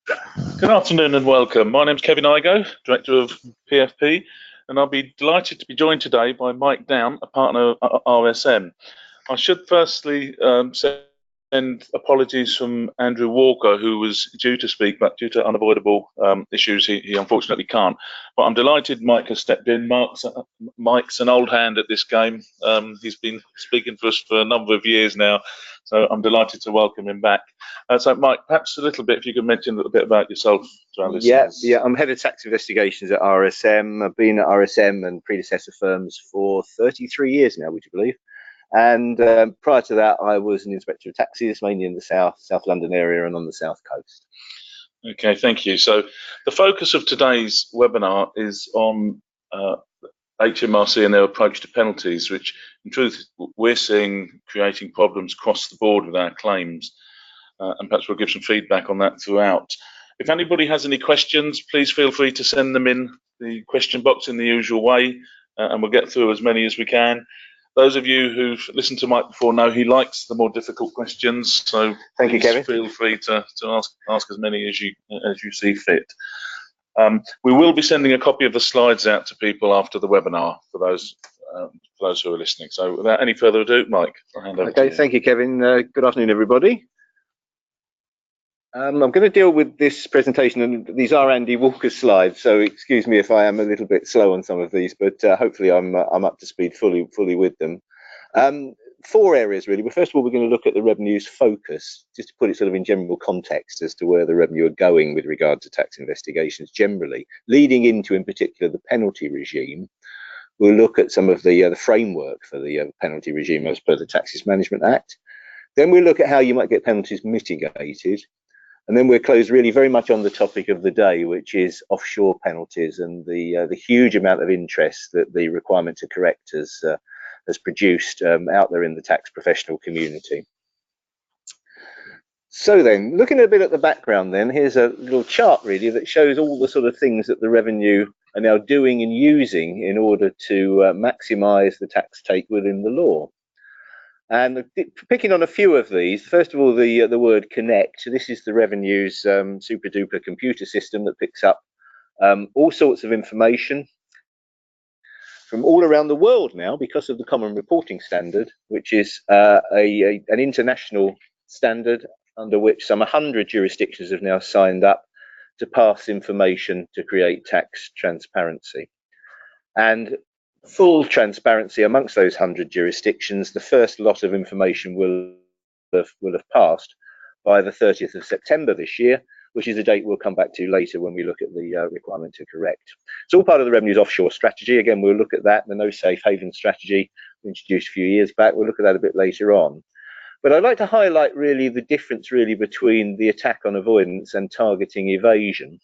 Good afternoon and welcome. My name's Kevin Igo, Director of PFP, and I'll be delighted to be joined today by Mike Down, a partner at RSM. I should firstly send apologies from Andrew Walker, who was due to speak, but due to unavoidable issues, he unfortunately can't. But I'm delighted Mike has stepped in. Mike's an old hand at this game. He's been speaking for us for a number of years now, so I'm delighted to welcome him back. So, Mike, perhaps a little bit, if you could mention a little bit about yourself to our listeners. Yeah, I'm head of tax investigations at RSM. I've been at RSM and predecessor firms for 33 years now, would you believe? And prior to that, I was an inspector of taxes, mainly in the South London area and on the South Coast. Okay, thank you. So the focus of today's webinar is on HMRC and their approach to penalties, which in truth we're seeing creating problems across the board with our claims. And perhaps we'll give some feedback on that throughout. If anybody has any questions, please feel free to send them in the question box in the usual way, and we'll get through as many as we can. Those of you who've listened to Mike before know he likes the more difficult questions, so Thank you, Kevin. Feel free to ask as many as you see fit. We will be sending a copy of the slides out to people after the webinar for those who are listening. So without any further ado, Mike, I'll hand over to you. Thank you, Kevin. Good afternoon, everybody. I'm going to deal with this presentation, and these are Andy Walker's slides, so excuse me if I am a little bit slow on some of these, but hopefully I'm up to speed fully with them. 4 areas really. But first of all, we're going to look at the revenue's focus, just to put it sort of in general context as to where the revenue are going with regard to tax investigations generally, leading into, in particular, the penalty regime. We'll look at some of the framework for the penalty regime as per the Taxes Management Act. Then we'll look at how you might get penalties mitigated. And then we'll close really very much on the topic of the day, which is offshore penalties and the huge amount of interest that the requirement to correct has produced out there in the tax professional community. So then, looking a bit at the background then, here's a little chart really that shows all the sort of things that the revenue are now doing and using in order to maximise the tax take within the law. And picking on a few of these, first of all, the word connect. This is the revenue's super duper computer system that picks up all sorts of information from all around the world now because of the Common Reporting Standard, which is an international standard under which some 100 jurisdictions have now signed up to pass information to create tax transparency. And full transparency amongst those 100 jurisdictions, the first lot of information will have passed by the 30th of September this year, which is a date we'll come back to later when we look at the requirement to correct. It's all part of the revenue's offshore strategy. Again, we'll look at that, the no safe haven strategy we introduced a few years back. We'll look at that a bit later on. But I'd like to highlight really the difference really between the attack on avoidance and targeting evasion.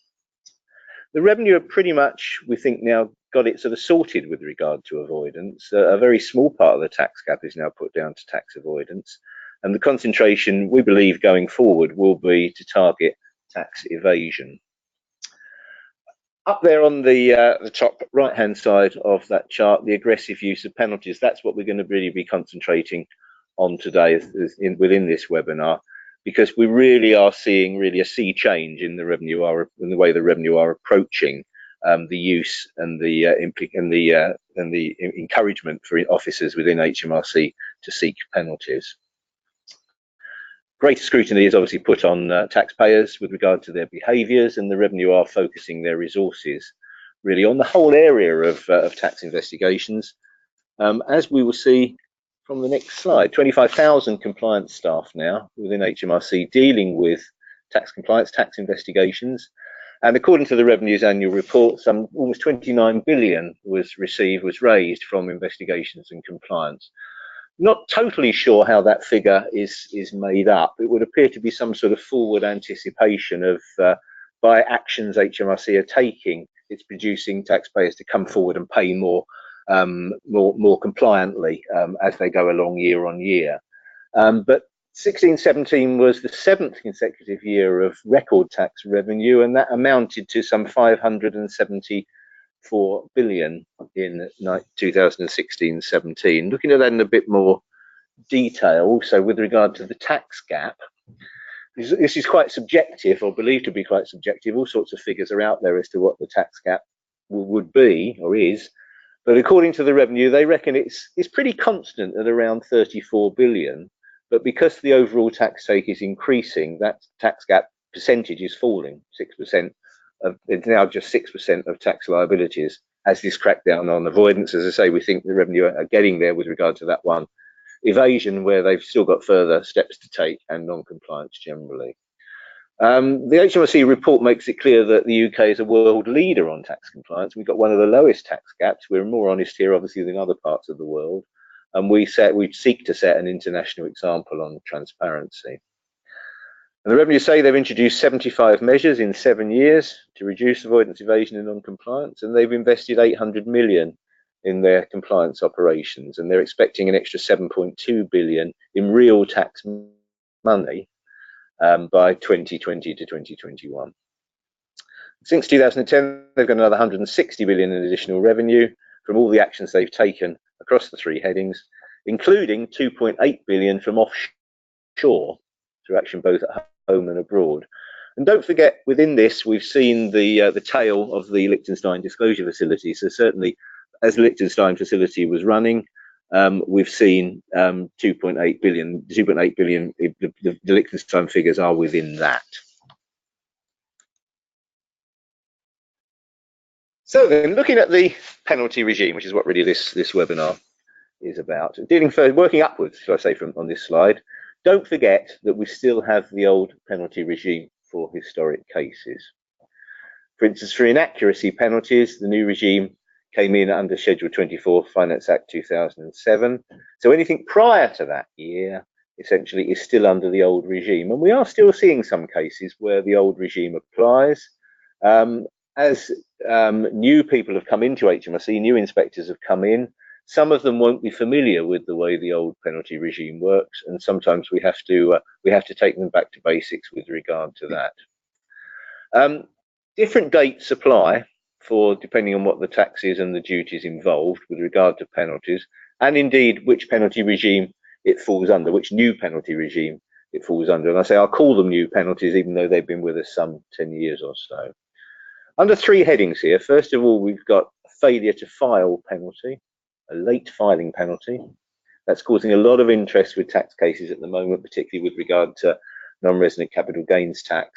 The revenue are pretty much, we think now, got it sort of sorted with regard to avoidance. A very small part of the tax gap is now put down to tax avoidance. And the concentration, we believe, going forward will be to target tax evasion. Up there on the top right-hand side of that chart, the aggressive use of penalties, that's what we're going to really be concentrating on today within this webinar, because we really are seeing really a sea change in the revenue in the way the revenue are approaching the use and the encouragement for officers within HMRC to seek penalties. Greater scrutiny is obviously put on taxpayers with regard to their behaviours, and the revenue are focusing their resources really on the whole area of tax investigations. As we will see from the next slide, 25,000 compliance staff now within HMRC dealing with tax compliance, tax investigations. And according to the Revenue's annual report, some almost 29 billion was raised from investigations and compliance. Not totally sure how that figure is made up. It would appear to be some sort of forward anticipation of by actions HMRC are taking, it's producing taxpayers to come forward and pay more compliantly as they go along year on year. But 16-17 was the 7th consecutive year of record tax revenue, and that amounted to some 574 billion in 2016-17. Looking at that in a bit more detail, also with regard to the tax gap, This is quite subjective, or believed to be quite subjective. All sorts of figures are out there as to what the tax gap would be or is, but according to the revenue, they reckon it's pretty constant at around 34 billion. But because the overall tax take is increasing, that tax gap percentage is falling. 6% of it's now just 6% of tax liabilities. As this crackdown on avoidance, as I say, we think the revenue are getting there with regard to that one. Evasion, where they've still got further steps to take, and non-compliance generally. The HMRC report makes it clear that the UK is a world leader on tax compliance. We've got one of the lowest tax gaps. We're more honest here, obviously, than other parts of the world. And we seek to set an international example on transparency. And the revenue say they've introduced 75 measures in 7 years to reduce avoidance, evasion and non-compliance, and they've invested 800 million in their compliance operations, and they're expecting an extra 7.2 billion in real tax money by 2020 to 2021. Since 2010, they've got another 160 billion in additional revenue from all the actions they've taken across the 3 headings, including 2.8 billion from offshore through action both at home and abroad. And don't forget, within this, we've seen the tail of the Liechtenstein disclosure facility. So certainly, as the Liechtenstein facility was running, we've seen 2.8 billion. The Liechtenstein figures are within that. So then, looking at the penalty regime, which is what really this webinar is about, working upwards, shall I say, from on this slide. Don't forget that we still have the old penalty regime for historic cases. For instance, for inaccuracy penalties, the new regime came in under Schedule 24 Finance Act 2007. So anything prior to that year essentially is still under the old regime. And we are still seeing some cases where the old regime applies. As new people have come into HMRC, new inspectors have come in, some of them won't be familiar with the way the old penalty regime works, and sometimes we have to take them back to basics with regard to that. Different dates apply for depending on what the taxes and the duties involved with regard to penalties, and indeed which penalty regime it falls under, which new penalty regime it falls under. And I say I'll call them new penalties even though they've been with us some 10 years or so. Under 3 headings here, first of all, we've got failure to file penalty, a late filing penalty. That's causing a lot of interest with tax cases at the moment, particularly with regard to non-resident capital gains tax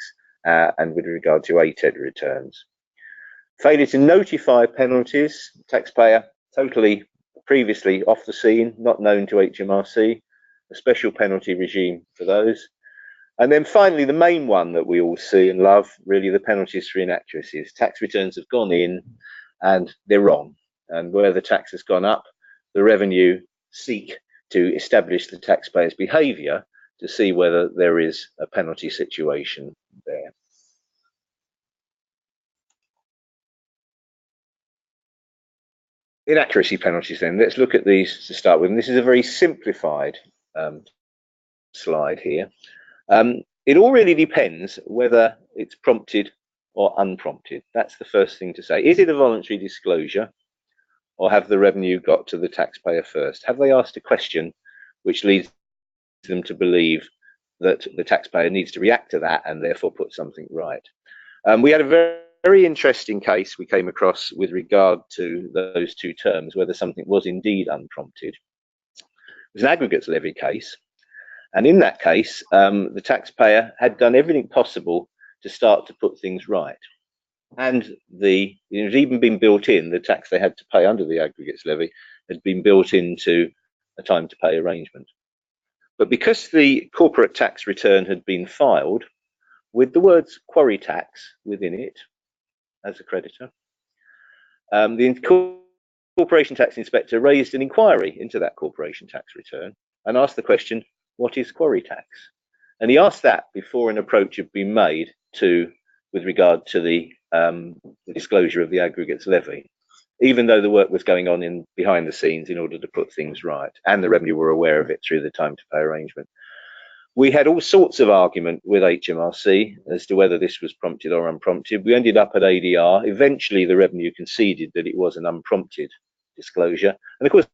and with regard to ATED returns. Failure to notify penalties, taxpayer totally previously off the scene, not known to HMRC, a special penalty regime for those. And then finally, the main one that we all see and love, really, the penalties for inaccuracies. Tax returns have gone in and they're wrong. And where the tax has gone up, the revenue seek to establish the taxpayer's behaviour to see whether there is a penalty situation there. Inaccuracy penalties then. Let's look at these to start with. And this is a very simplified slide here. It all really depends whether it's prompted or unprompted. That's the first thing to say. Is it a voluntary disclosure, or have the revenue got to the taxpayer first? Have they asked a question which leads them to believe that the taxpayer needs to react to that and therefore put something right? We had a very interesting case we came across with regard to those 2 terms, whether something was indeed unprompted. It was an aggregates levy case. And in that case, the taxpayer had done everything possible to start to put things right. And it had even been built in, the tax they had to pay under the aggregates levy had been built into a time to pay arrangement. But because the corporate tax return had been filed with the words quarry tax within it as a creditor, the corporation tax inspector raised an inquiry into that corporation tax return and asked the question, what is quarry tax? And he asked that before an approach had been made with regard to the disclosure of the aggregates levy, even though the work was going on behind the scenes in order to put things right, and the revenue were aware of it through the time to pay arrangement. We had all sorts of argument with HMRC as to whether this was prompted or unprompted. We ended up at ADR. Eventually, the revenue conceded that it was an unprompted disclosure. And of course,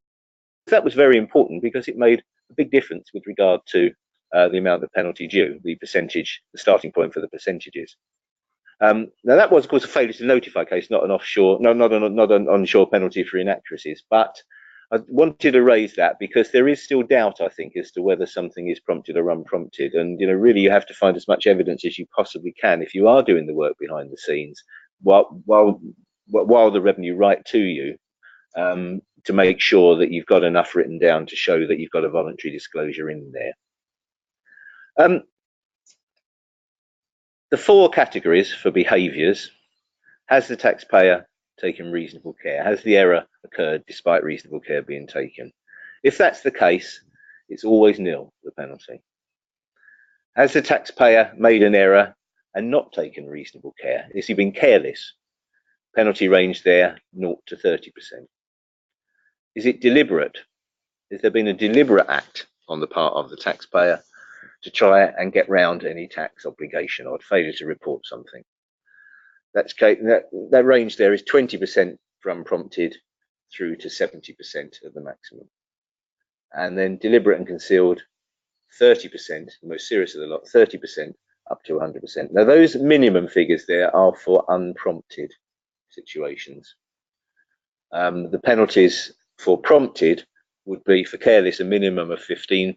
that was very important because it made a big difference with regard to the amount of penalty due, the percentage, the starting point for the percentages. Now that was, of course, a failure to notify case, not an offshore, not an onshore penalty for inaccuracies. But I wanted to raise that because there is still doubt, I think, as to whether something is prompted or unprompted. And really, you have to find as much evidence as you possibly can if you are doing the work behind the scenes, while the revenue write to you, to make sure that you've got enough written down to show that you've got a voluntary disclosure in there. The 4 categories for behaviours: has the taxpayer taken reasonable care? Has the error occurred despite reasonable care being taken? If that's the case, it's always nil, the penalty. Has the taxpayer made an error and not taken reasonable care? Has he been careless? Penalty range there, 0 to 30%. Is it deliberate? Has there been a deliberate act on the part of the taxpayer to try and get round any tax obligation or failure to report something? That range there is 20% for unprompted through to 70% of the maximum. And then deliberate and concealed, 30%, the most serious of the lot, 30% up to 100%. Now those minimum figures there are for unprompted situations. The penalties for prompted would be for careless a minimum of 15%,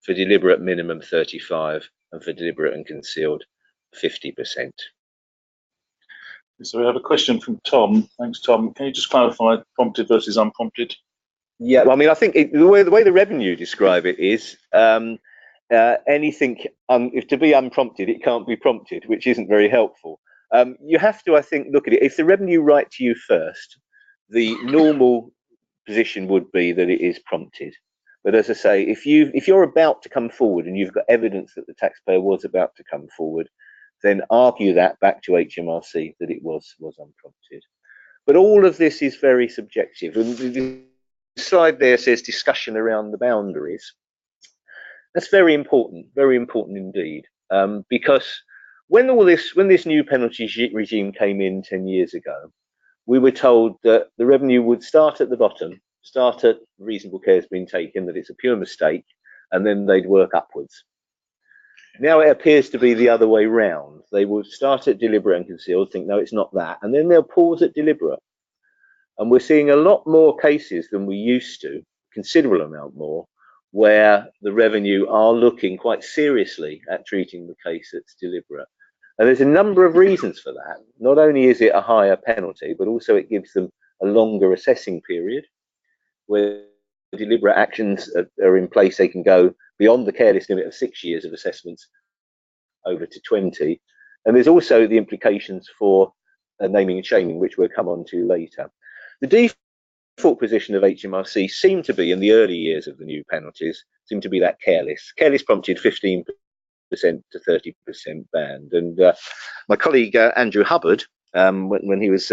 for deliberate minimum 35%, and for deliberate and concealed 50%. So we have a question from Tom. Thanks, Tom. Can you just clarify prompted versus unprompted? Yeah, well, I mean, I think the way the revenue describe it is anything, if to be unprompted, it can't be prompted, which isn't very helpful. You have to, I think, look at it. If the revenue write to you first, the normal position would be that it is prompted. But as I say, if you're about to come forward and you've got evidence that the taxpayer was about to come forward, then argue that back to HMRC that it was unprompted. But all of this is very subjective. And the slide there says discussion around the boundaries. That's very important indeed, because when this new penalty regime came in 10 years ago, we were told that the revenue would start at the bottom, start at reasonable care has been taken, that it's a pure mistake, and then they'd work upwards. Now it appears to be the other way round. They will start at deliberate and concealed, think, no, it's not that, and then they'll pause at deliberate. And we're seeing a lot more cases than we used to, considerable amount more, where the revenue are looking quite seriously at treating the case that's deliberate. And there's a number of reasons for that. Not only is it a higher penalty, but also it gives them a longer assessing period where deliberate actions are in place. They can go beyond the careless limit of 6 years of assessments over to 20. And there's also the implications for naming and shaming, which we'll come on to later. The default position of HMRC seemed to be, in the early years of the new penalties, seemed to be that careless prompted 15% to 30% band. And my colleague Andrew Hubbard, when he was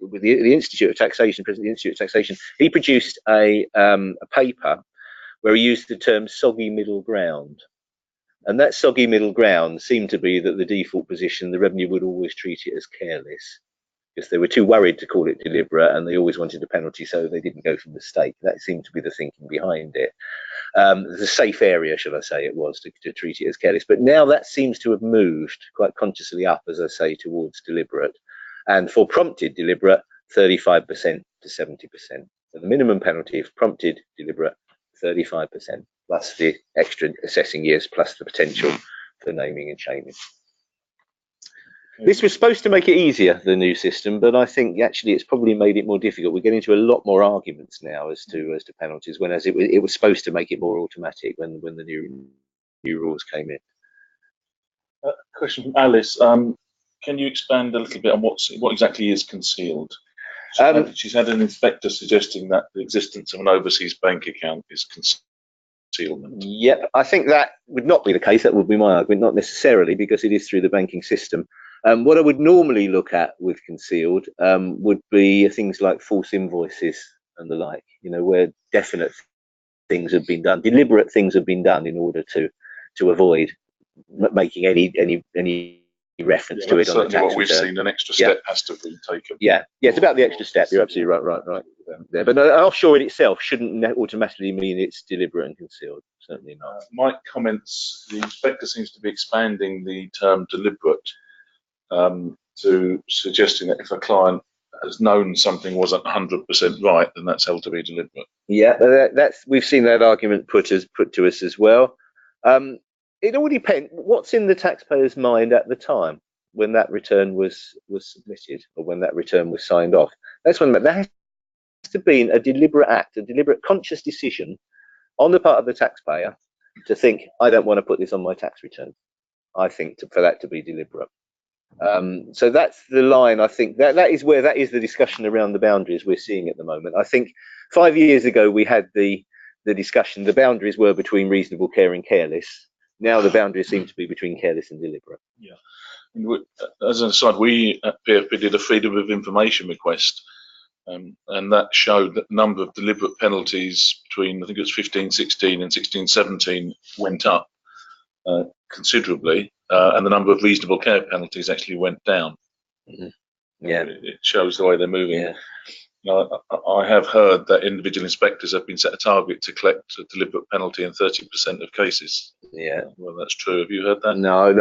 with the Institute of Taxation, President of the Institute of Taxation, he produced a paper where he used the term soggy middle ground. And that soggy middle ground seemed to be that the default position, the revenue would always treat it as careless, because they were too worried to call it deliberate, and they always wanted a penalty so they didn't go for mistake. That seemed to be the thinking behind it. There's a safe area, shall I say, it was to treat it as careless. But now that seems to have moved quite consciously up, as I say, towards deliberate. And for prompted deliberate, 35% to 70%. So the minimum penalty for prompted deliberate, 35%, plus the extra assessing years, plus the potential for naming and shaming. This was supposed to make it easier, the new system, but I think actually it's probably made it more difficult. We're getting into a lot more arguments now as to penalties, whereas it was supposed to make it more automatic when the new rules came in. Question from Alice. Can you expand a little bit on what exactly is concealed? She's had an inspector suggesting that the existence of an overseas bank account is concealment. Yep, I think that would not be the case. That would be my argument, not necessarily, because it is through the banking system. What I would normally look at with concealed would be things like false invoices and the like, where definite things have been done, deliberate things have been done in order to avoid making any reference to it on the tax what we've return. seen. An extra step has to be taken. Yeah, it's about the extra step. You're absolutely right there. But offshore in itself shouldn't automatically mean it's deliberate and concealed. Certainly not. Mike comments, the inspector seems to be expanding the term deliberate to suggesting that if a client has known something wasn't 100% right, then that's held to be deliberate. Yeah, we've seen that argument put to us as well. It all depends what's in the taxpayer's mind at the time when that return was submitted or when that return was signed off. That's when there has to be a deliberate act, a deliberate conscious decision on the part of the taxpayer to think, I don't want to put this on my tax return. I think for that to be deliberate. So that's the line. I think that is the discussion around the boundaries we're seeing at the moment. I think 5 years ago we had the discussion. The boundaries were between reasonable care and careless. Now the boundaries seem to be between careless and deliberate. Yeah. As an aside, we at PFP did a freedom of information request, and that showed that the number of deliberate penalties between, I think it was 15-16 and 16-17 went up considerably, and the number of reasonable care penalties actually went down. Yeah, it shows the way they're moving. Yeah. I have heard that individual inspectors have been set a target to collect a deliberate penalty in 30% of cases. Yeah. Well, that's true. Have you heard that? No.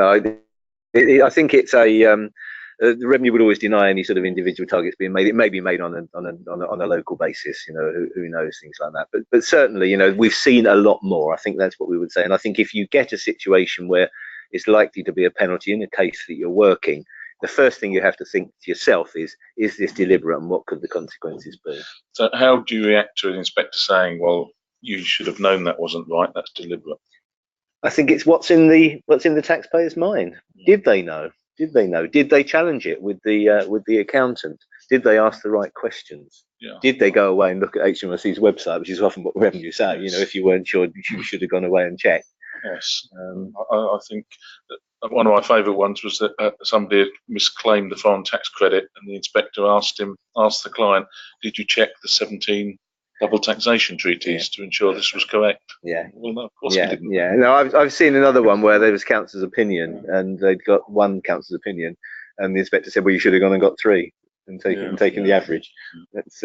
I think it's the revenue would always deny any sort of individual targets being made. It may be made on a local basis. Who knows, things like that. But certainly, we've seen a lot more. I think that's what we would say. And I think if you get a situation where it's likely to be a penalty in a case that you're working, the first thing you have to think to yourself is this deliberate and what could the consequences be? So how do you react to an inspector saying, well, you should have known that wasn't right, that's deliberate? I think it's what's in the taxpayer's mind. Did they know? Did they challenge it with the accountant? Did they ask the right questions? Yeah. Did they go away and look at HMRC's website, which is often what revenue say? Yes. If you weren't sure, you should have gone away and checked. Yes. I think that one of my favourite ones was that somebody had misclaimed the foreign tax credit, and the inspector asked the client, "Did you check the 17 double taxation treaties to ensure this was correct?" Yeah. Well, no, of course we didn't. Yeah. No, I've seen another one where there was council's opinion, and they'd got one council's opinion, and the inspector said, "Well, you should have gone and got 3 and taken the average." That's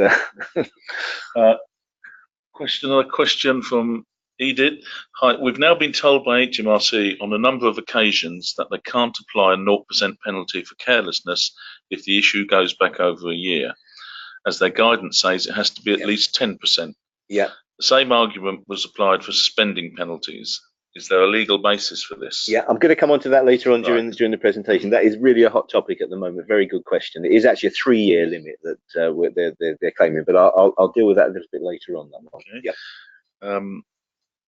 Another question from Edith. Hi, we've now been told by HMRC on a number of occasions that they can't apply a 0% penalty for carelessness if the issue goes back over a year. As their guidance says, it has to be at least 10%. Yeah. The same argument was applied for suspending penalties. Is there a legal basis for this? Yeah, I'm going to come on to that later on during the presentation. That is really a hot topic at the moment. Very good question. It is actually a 3-year limit that they're claiming, but I'll deal with that a little bit later on. That one. Okay. Yeah.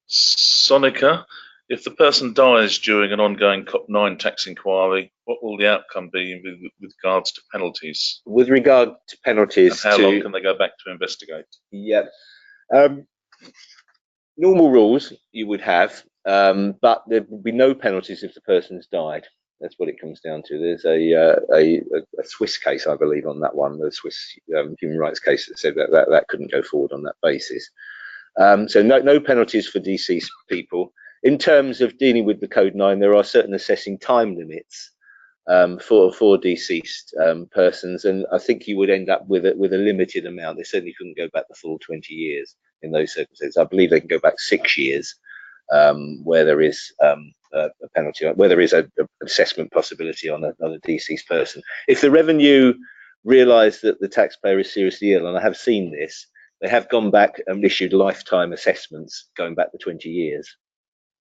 Sonica, if the person dies during an ongoing COP9 tax inquiry, what will the outcome be with regards to penalties? With regard to penalties, and how long can they go back to investigate? Yeah. Normal rules you would have, but there would be no penalties if the person's died. That's what it comes down to. There's a Swiss case, I believe, on that one, the Swiss human rights case that said that couldn't go forward on that basis. So no penalties for deceased people. In terms of dealing with the Code 9, there are certain assessing time limits for deceased persons, and I think you would end up with a limited amount. They certainly couldn't go back the full 20 years in those circumstances. I believe they can go back 6 years where there is a penalty, where there is an assessment possibility on a deceased person. If the revenue realise that the taxpayer is seriously ill, and I have seen this, they have gone back and issued lifetime assessments going back to 20 years.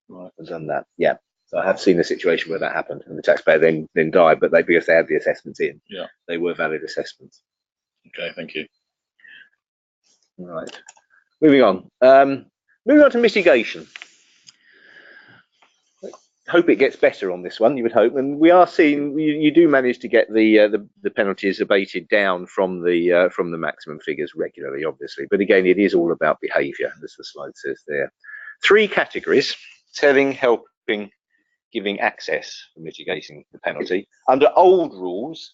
Right. And done that. Yeah. So I have seen a situation where that happened, and the taxpayer then died, but because they had the assessments in, they were valid assessments. Okay, thank you. Right. Moving on. Moving on to mitigation. Hope it gets better on this one. You would hope, and we are seeing you do manage to get the penalties abated down from the maximum figures regularly, obviously. But again, it is all about behaviour, as the slide says there. 3 categories: telling, helping, giving access for mitigating the penalty. Under old rules,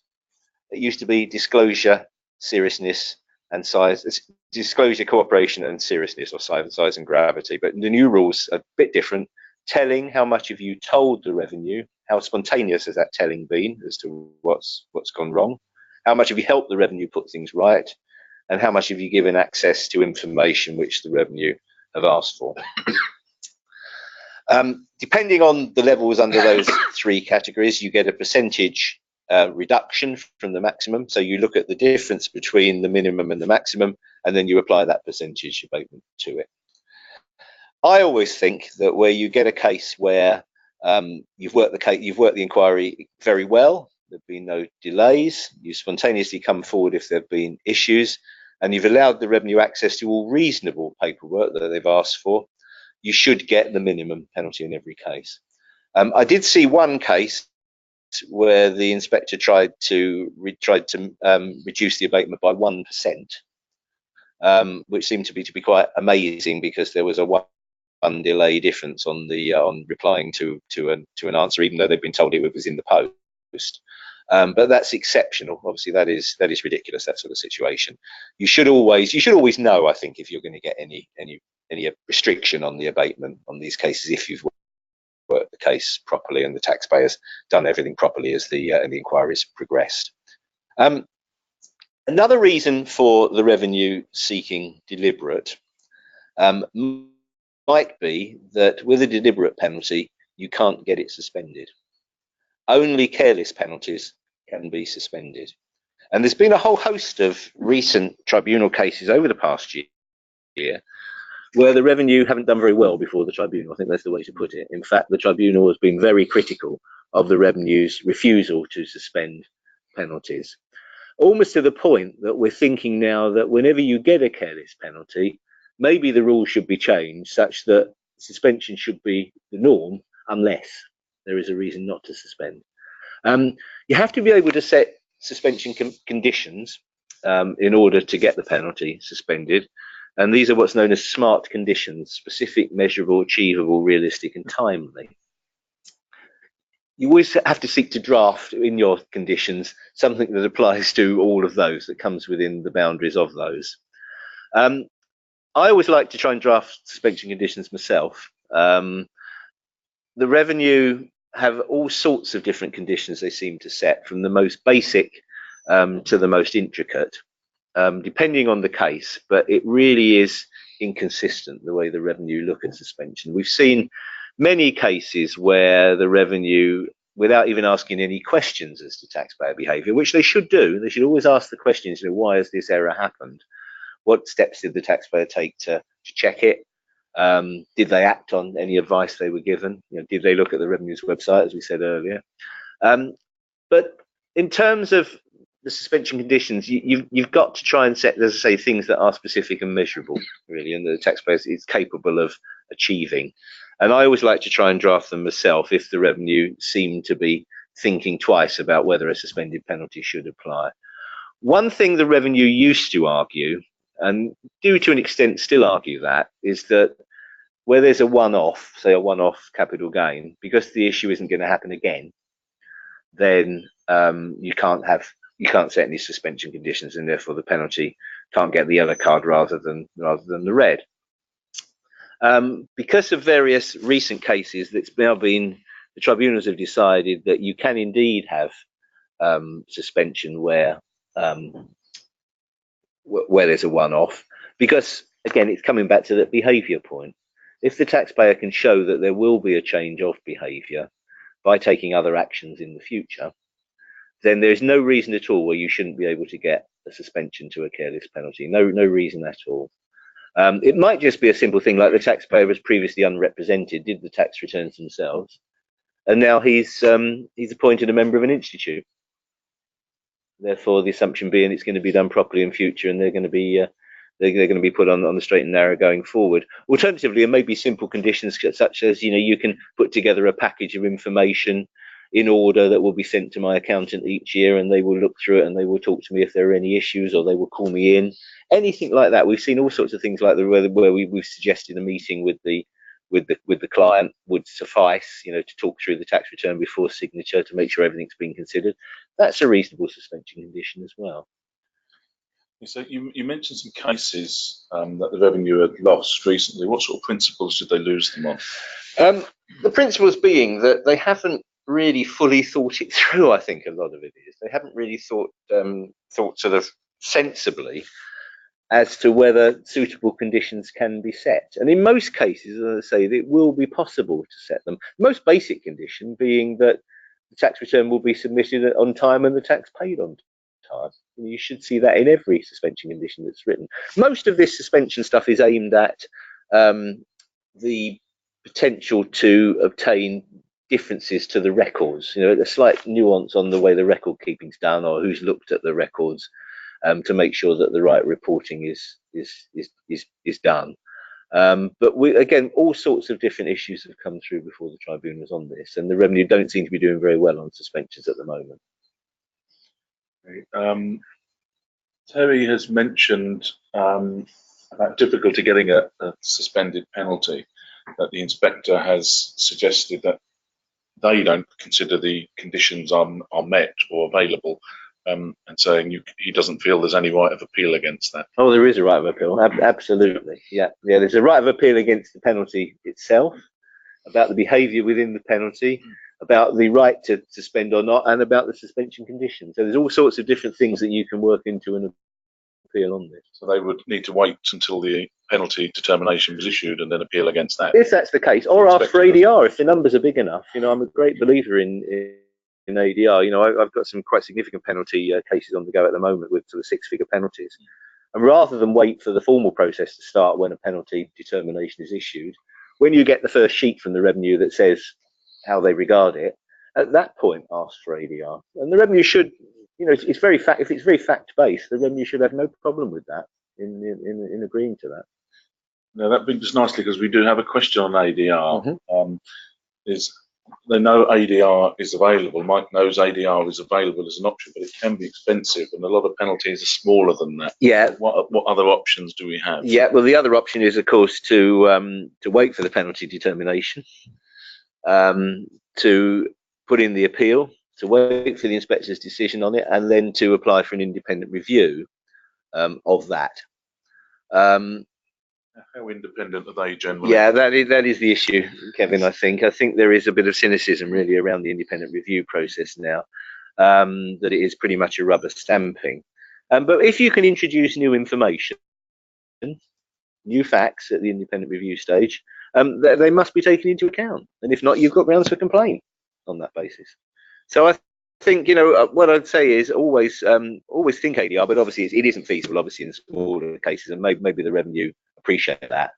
it used to be disclosure, seriousness, and size. Disclosure, cooperation, and seriousness, or size and gravity. But the new rules are a bit different. telling, how much have you told the revenue, how spontaneous has that telling been as to what's gone wrong, how much have you helped the revenue put things right, and how much have you given access to information which the revenue have asked for. Depending on the levels under those three categories, you get a percentage reduction from the maximum. So you look at the difference between the minimum and the maximum, and then you apply that percentage abatement to it. I always think that where you get a case where you've worked the inquiry very well, there've been no delays, you spontaneously come forward if there have been issues, and you've allowed the revenue access to all reasonable paperwork that they've asked for, you should get the minimum penalty in every case. I did see one case where the inspector tried to reduce the abatement by 1%, which seemed to be quite amazing, because there was a one delay difference on the on replying to an answer, even though they've been told it was in the post. But that's exceptional. Obviously, that is ridiculous, that sort of situation. You should always know, I think, if you're going to get any restriction on the abatement on these cases, if you've worked the case properly and the taxpayer's done everything properly as the inquiry's progressed. Another reason for the revenue seeking deliberate might be that with a deliberate penalty, you can't get it suspended. Only careless penalties can be suspended. And there's been a whole host of recent tribunal cases over the past year where the revenue haven't done very well before the tribunal. I think that's the way to put it. In fact, the tribunal has been very critical of the revenue's refusal to suspend penalties, almost to the point that we're thinking now that whenever you get a careless penalty, maybe the rules should be changed such that suspension should be the norm unless there is a reason not to suspend. You have to be able to set suspension conditions in order to get the penalty suspended. And these are what's known as SMART conditions: specific, measurable, achievable, realistic, and timely. You always have to seek to draft in your conditions something that applies to all of those, that comes within the boundaries of those. I always like to try and draft suspension conditions myself. The revenue have all sorts of different conditions they seem to set, from the most basic to the most intricate, depending on the case, but it really is inconsistent the way the revenue look at suspension. We've seen many cases where the revenue, without even asking any questions as to taxpayer behaviour, which they should do, they should always ask the questions, why has this error happened? What steps did the taxpayer take to check it? Did they act on any advice they were given? Did they look at the revenue's website, as we said earlier? But in terms of the suspension conditions, you've got to try and set, as I say, things that are specific and measurable, really, and the taxpayer is capable of achieving. And I always like to try and draft them myself if the revenue seem to be thinking twice about whether a suspended penalty should apply. One thing the revenue used to argue, and do to an extent still argue that, is that where there's a one-off, say a one-off capital gain, because the issue isn't going to happen again, then you can't set any suspension conditions, and therefore the penalty can't get the yellow card rather than the red. Because of various recent cases, that's now been, the tribunals have decided that you can indeed have suspension where there's a one-off, because again, it's coming back to that behaviour point. If the taxpayer can show that there will be a change of behaviour by taking other actions in the future, then there's no reason at all where you shouldn't be able to get a suspension to a careless penalty. No reason at all. It might just be a simple thing like the taxpayer was previously unrepresented, did the tax returns themselves, and now he's appointed a member of an institute. Therefore, the assumption being it's going to be done properly in future, and they're going to be put on the straight and narrow going forward. Alternatively, it may be simple conditions such as, you can put together a package of information in order that will be sent to my accountant each year, and they will look through it and they will talk to me if there are any issues, or they will call me in. Anything like that. We've seen all sorts of things like where we've suggested a meeting with the client would suffice, to talk through the tax return before signature to make sure everything's been considered. That's a reasonable suspension condition as well. So you mentioned some cases that the revenue had lost recently. What sort of principles did they lose them on? The principles being that they haven't really fully thought it through. I think a lot of it is they haven't really thought sort of sensibly as to whether suitable conditions can be set. And in most cases, as I say, it will be possible to set them. The most basic condition being that the tax return will be submitted on time and the tax paid on time. And you should see that in every suspension condition that's written. Most of this suspension stuff is aimed at the potential to obtain differences to the records. You know, a slight nuance on the way the record keeping's done or who's looked at the records to make sure that the right reporting is done. But again, all sorts of different issues have come through before the tribunals on this, and the revenue don't seem to be doing very well on suspensions at the moment. Terry has mentioned about difficulty getting a suspended penalty, that the inspector has suggested that they don't consider the conditions are met or available, and saying he doesn't feel there's any right of appeal against that. Oh, there is a right of appeal, absolutely. Yeah, there's a right of appeal against the penalty itself, about the behaviour within the penalty, about the right to suspend or not, and about the suspension conditions. So there's all sorts of different things that you can work into an appeal on this. So they would need to wait until the penalty determination was issued and then appeal against that. If that's the case, or ask for ADR if the numbers are big enough. You know, I'm a great believer in ADR. You know, I've got some quite significant penalty cases on the go at the moment with sort of six-figure penalties. And rather than wait for the formal process to start when a penalty determination is issued, when you get the first sheet from the revenue that says how they regard it, at that point ask for ADR. And the revenue should, you know, if it's very fact-based, the revenue should have no problem with that in agreeing to that. Now that brings us nicely, because we do have a question on ADR. Is they know ADR is available. Mike knows ADR is available as an option, but it can be expensive, and a lot of penalties are smaller than that. Yeah. What other options do we have? Yeah. Well, the other option is, of course, to wait for the penalty determination, to put in the appeal, to wait for the inspector's decision on it, and then to apply for an independent review of that. How independent are they generally? Yeah, that is the issue, Kevin. I think there is a bit of cynicism really around the independent review process now, that it is pretty much a rubber stamping. But if you can introduce new information, new facts at the independent review stage, they must be taken into account. And if not, you've got grounds for complaint on that basis. So I think, you know, what I'd say is always think ADR, but obviously it isn't feasible, obviously, in smaller cases, and maybe the revenue appreciate that.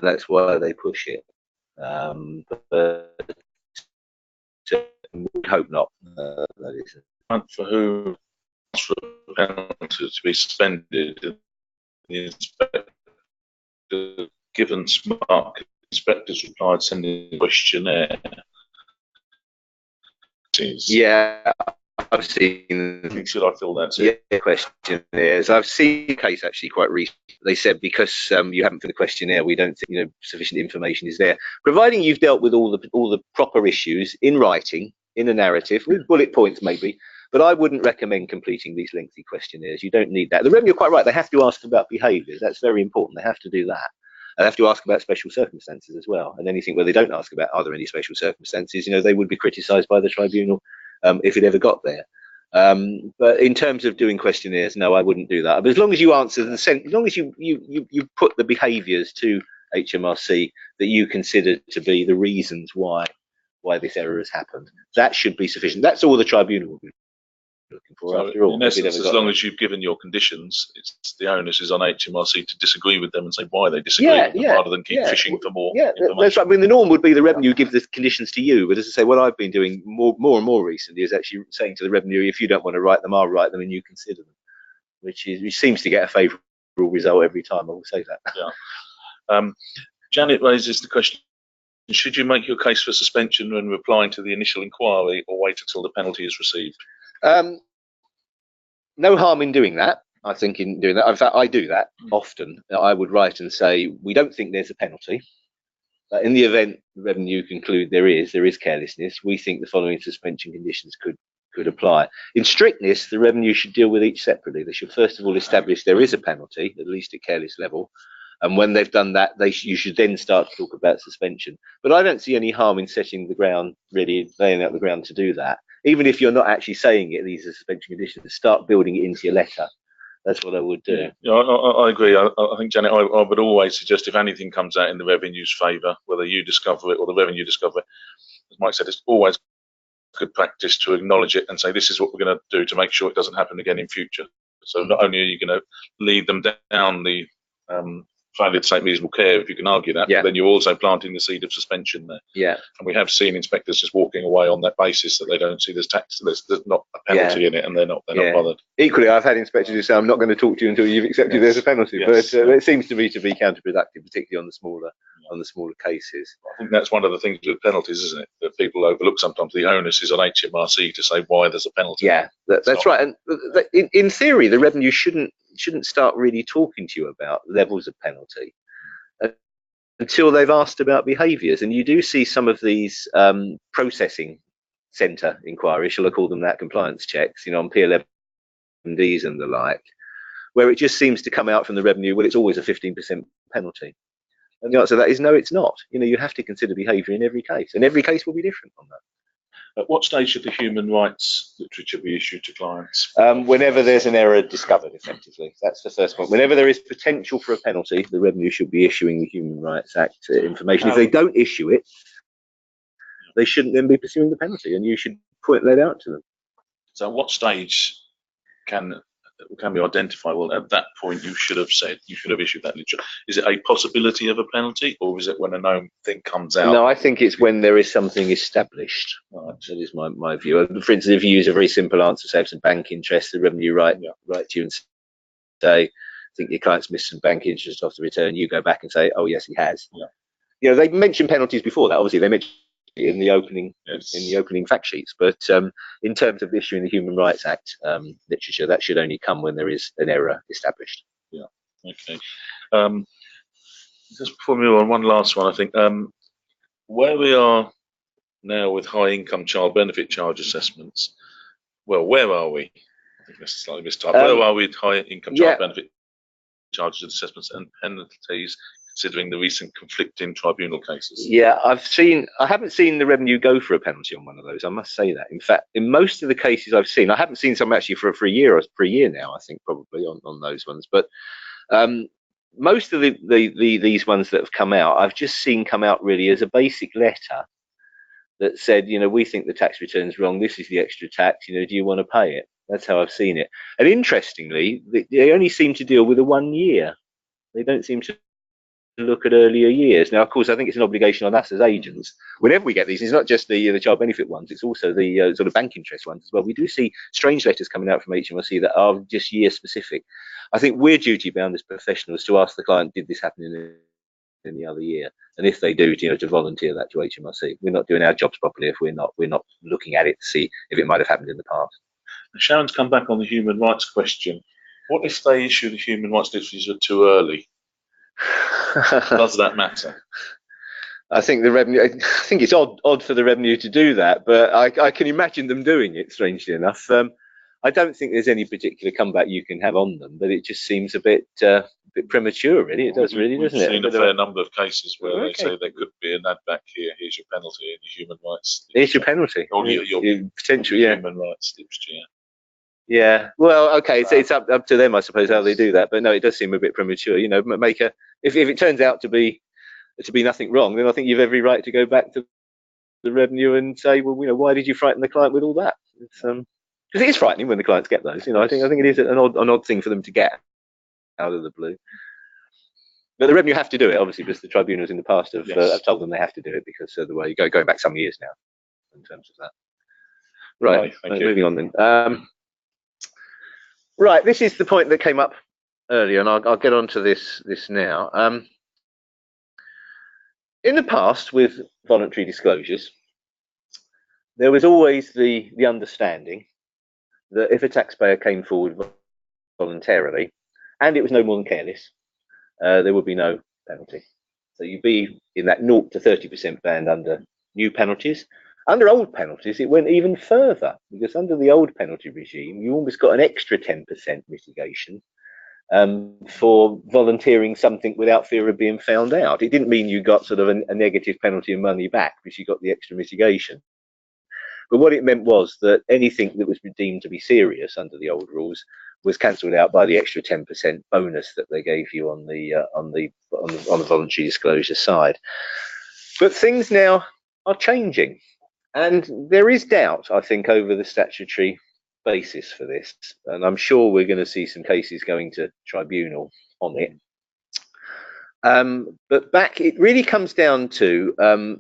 That's why they push it. But we hope not. That is. For who asked for a penalty to be suspended, the inspector, given smart inspectors replied sending a questionnaire. Yeah, I've seen. Should I fill that? Yeah, questionnaires. I've seen a case actually quite recently. They said because you haven't filled the questionnaire, we don't think, you know, sufficient information is there. Providing you've dealt with all the proper issues in writing, in a narrative, with bullet points maybe. But I wouldn't recommend completing these lengthy questionnaires. You don't need that. The revenue are quite right. They have to ask about behaviours. That's very important. They have to do that. They have to ask about special circumstances as well. And anything where they don't ask about are there any special circumstances, you know, they would be criticised by the tribunal if it ever got there. But in terms of doing questionnaires, no, I wouldn't do that. But as long as you answer as long as you put the behaviours to HMRC that you consider to be the reasons why this error has happened, that should be sufficient. That's all the tribunal will be looking for. So after all, in essence, as long as you've given your conditions, it's the onus is on HMRC to disagree with them and say why they disagree with them, rather than keep fishing for more information. That's right. I mean, the norm would be the revenue give the conditions to you, but as I say, what I've been doing more and more recently is actually saying to the revenue, if you don't want to write them, I'll write them and you consider them, which seems to get a favourable result every time. I will say that. Yeah. Janet raises the question: should you make your case for suspension when replying to the initial inquiry, or wait until the penalty is received? No harm in doing that. I think in doing that. In fact, I do that often. I would write and say, we don't think there's a penalty. But in the event the revenue conclude there is carelessness, we think the following suspension conditions could could apply. In strictness, the revenue should deal with each separately. They should first of all establish there is a penalty, at least at careless level. And when they've done that, you should then start to talk about suspension. But I don't see any harm in setting the ground, really laying out the ground to do that. Even if you're not actually saying it, these are suspension conditions, start building it into your letter. That's what I would do. Yeah, I agree. I think, Janet, I would always suggest if anything comes out in the revenue's favour, whether you discover it or the revenue discover it, as Mike said, it's always good practice to acknowledge it and say this is what we're going to do to make sure it doesn't happen again in future. So not only are you going to lead them down the failure to take reasonable care, if you can argue that, but then you're also planting the seed of suspension there. Yeah. And we have seen inspectors just walking away on that basis that they don't see there's not a penalty in it, and they're not bothered. Equally, I've had inspectors who say, I'm not going to talk to you until you've accepted there's a penalty. But it seems to me to be counterproductive, particularly on the smaller cases. I think that's one of the things with penalties, isn't it? That people overlook sometimes. The onus is on HMRC to say why there's a penalty. Yeah, that's right. And in theory, the revenue shouldn't start really talking to you about levels of penalty until they've asked about behaviours. And you do see some of these processing centre inquiries, shall I call them that, compliance checks, on P11Ds and the like, where it just seems to come out from the revenue, well, it's always a 15% penalty. And the answer to that is no, it's not. You have to consider behaviour in every case, and every case will be different on that. At what stage should the human rights literature be issued to clients? Whenever there's an error discovered, effectively. That's the first point. Whenever there is potential for a penalty, the revenue should be issuing the Human Rights Act information. If they don't issue it, they shouldn't then be pursuing the penalty, and you should point that out to them. So at what stage can we identify, well, at that point you should have issued that literature? Is it a possibility of a penalty, or is it when a known thing comes out? No, I think it's when there is something established. Right. That is my view. For instance, if you use a very simple answer, say some bank interest, the revenue write to you and say, I think your client's missed some bank interest off the return, you go back and say, oh yes, he has. Yeah. They mentioned penalties before that. Obviously, they mentioned in the opening fact sheets, but in terms of issuing the Human Rights Act literature, that should only come when there is an error established. Yeah. Okay. Just before we move on, one last one, I think. Where we are now with high income child benefit charge assessments, well, where are we? I think that's slightly mistyped. Where are we with high income child benefit charges assessments and penalties, considering the recent conflicting tribunal cases? Yeah, I haven't seen the revenue go for a penalty on one of those, I must say that. In fact, in most of the cases I've seen, I haven't seen some actually for a year now, I think, probably on those ones. But most of these ones that have come out, I've just seen come out really as a basic letter that said, we think the tax return's wrong, this is the extra tax, do you want to pay it? That's how I've seen it. And interestingly, they only seem to deal with a 1 year. They don't seem to look at earlier years. Now, of course, I think it's an obligation on us as agents. Whenever we get these, it's not just the child benefit ones, it's also the sort of bank interest ones as well. We do see strange letters coming out from HMRC that are just year specific. I think we're duty bound as professionals to ask the client, did this happen in the other year? And if they do, to volunteer that to HMRC. We're not doing our jobs properly if we're not looking at it to see if it might have happened in the past. Sharon's come back on the human rights question. What if they issue the human rights literature too early? Does that matter? I think it's odd for the revenue to do that, but I can imagine them doing it, strangely enough. I don't think there's any particular comeback you can have on them, but it just seems a bit premature, really. It does, really, doesn't it? We've seen a fair number of cases where they say there could be an add back here. Here's your penalty in your human rights. Here's your penalty. Or your potential human rights literature. Yeah. Well, okay. It's up to them, I suppose, how they do that. But no, it does seem a bit premature. If it turns out to be nothing wrong, then I think you've every right to go back to the revenue and say, well, why did you frighten the client with all that? Because it is frightening when the clients get those. I think it is an odd thing for them to get out of the blue. But the revenue have to do it, obviously, because the tribunals in the past have told them they have to do it because of the way going back some years now in terms of that. Right. Moving on then. Right. This is the point that came up earlier, and I'll get on to this now. In the past, with voluntary disclosures, there was always the understanding that if a taxpayer came forward voluntarily and it was no more than careless, there would be no penalty. So you'd be in that 0 to 30% band under new penalties, Under old penalties, it went even further, because under the old penalty regime, you almost got an extra 10% mitigation for volunteering something without fear of being found out. It didn't mean you got sort of a negative penalty of money back because you got the extra mitigation. But what it meant was that anything that was deemed to be serious under the old rules was cancelled out by the extra 10% bonus that they gave you on the voluntary disclosure side. But things now are changing, and there is doubt, I think, over the statutory basis for this, and I'm sure we're going to see some cases going to tribunal on it. But back, it really comes down to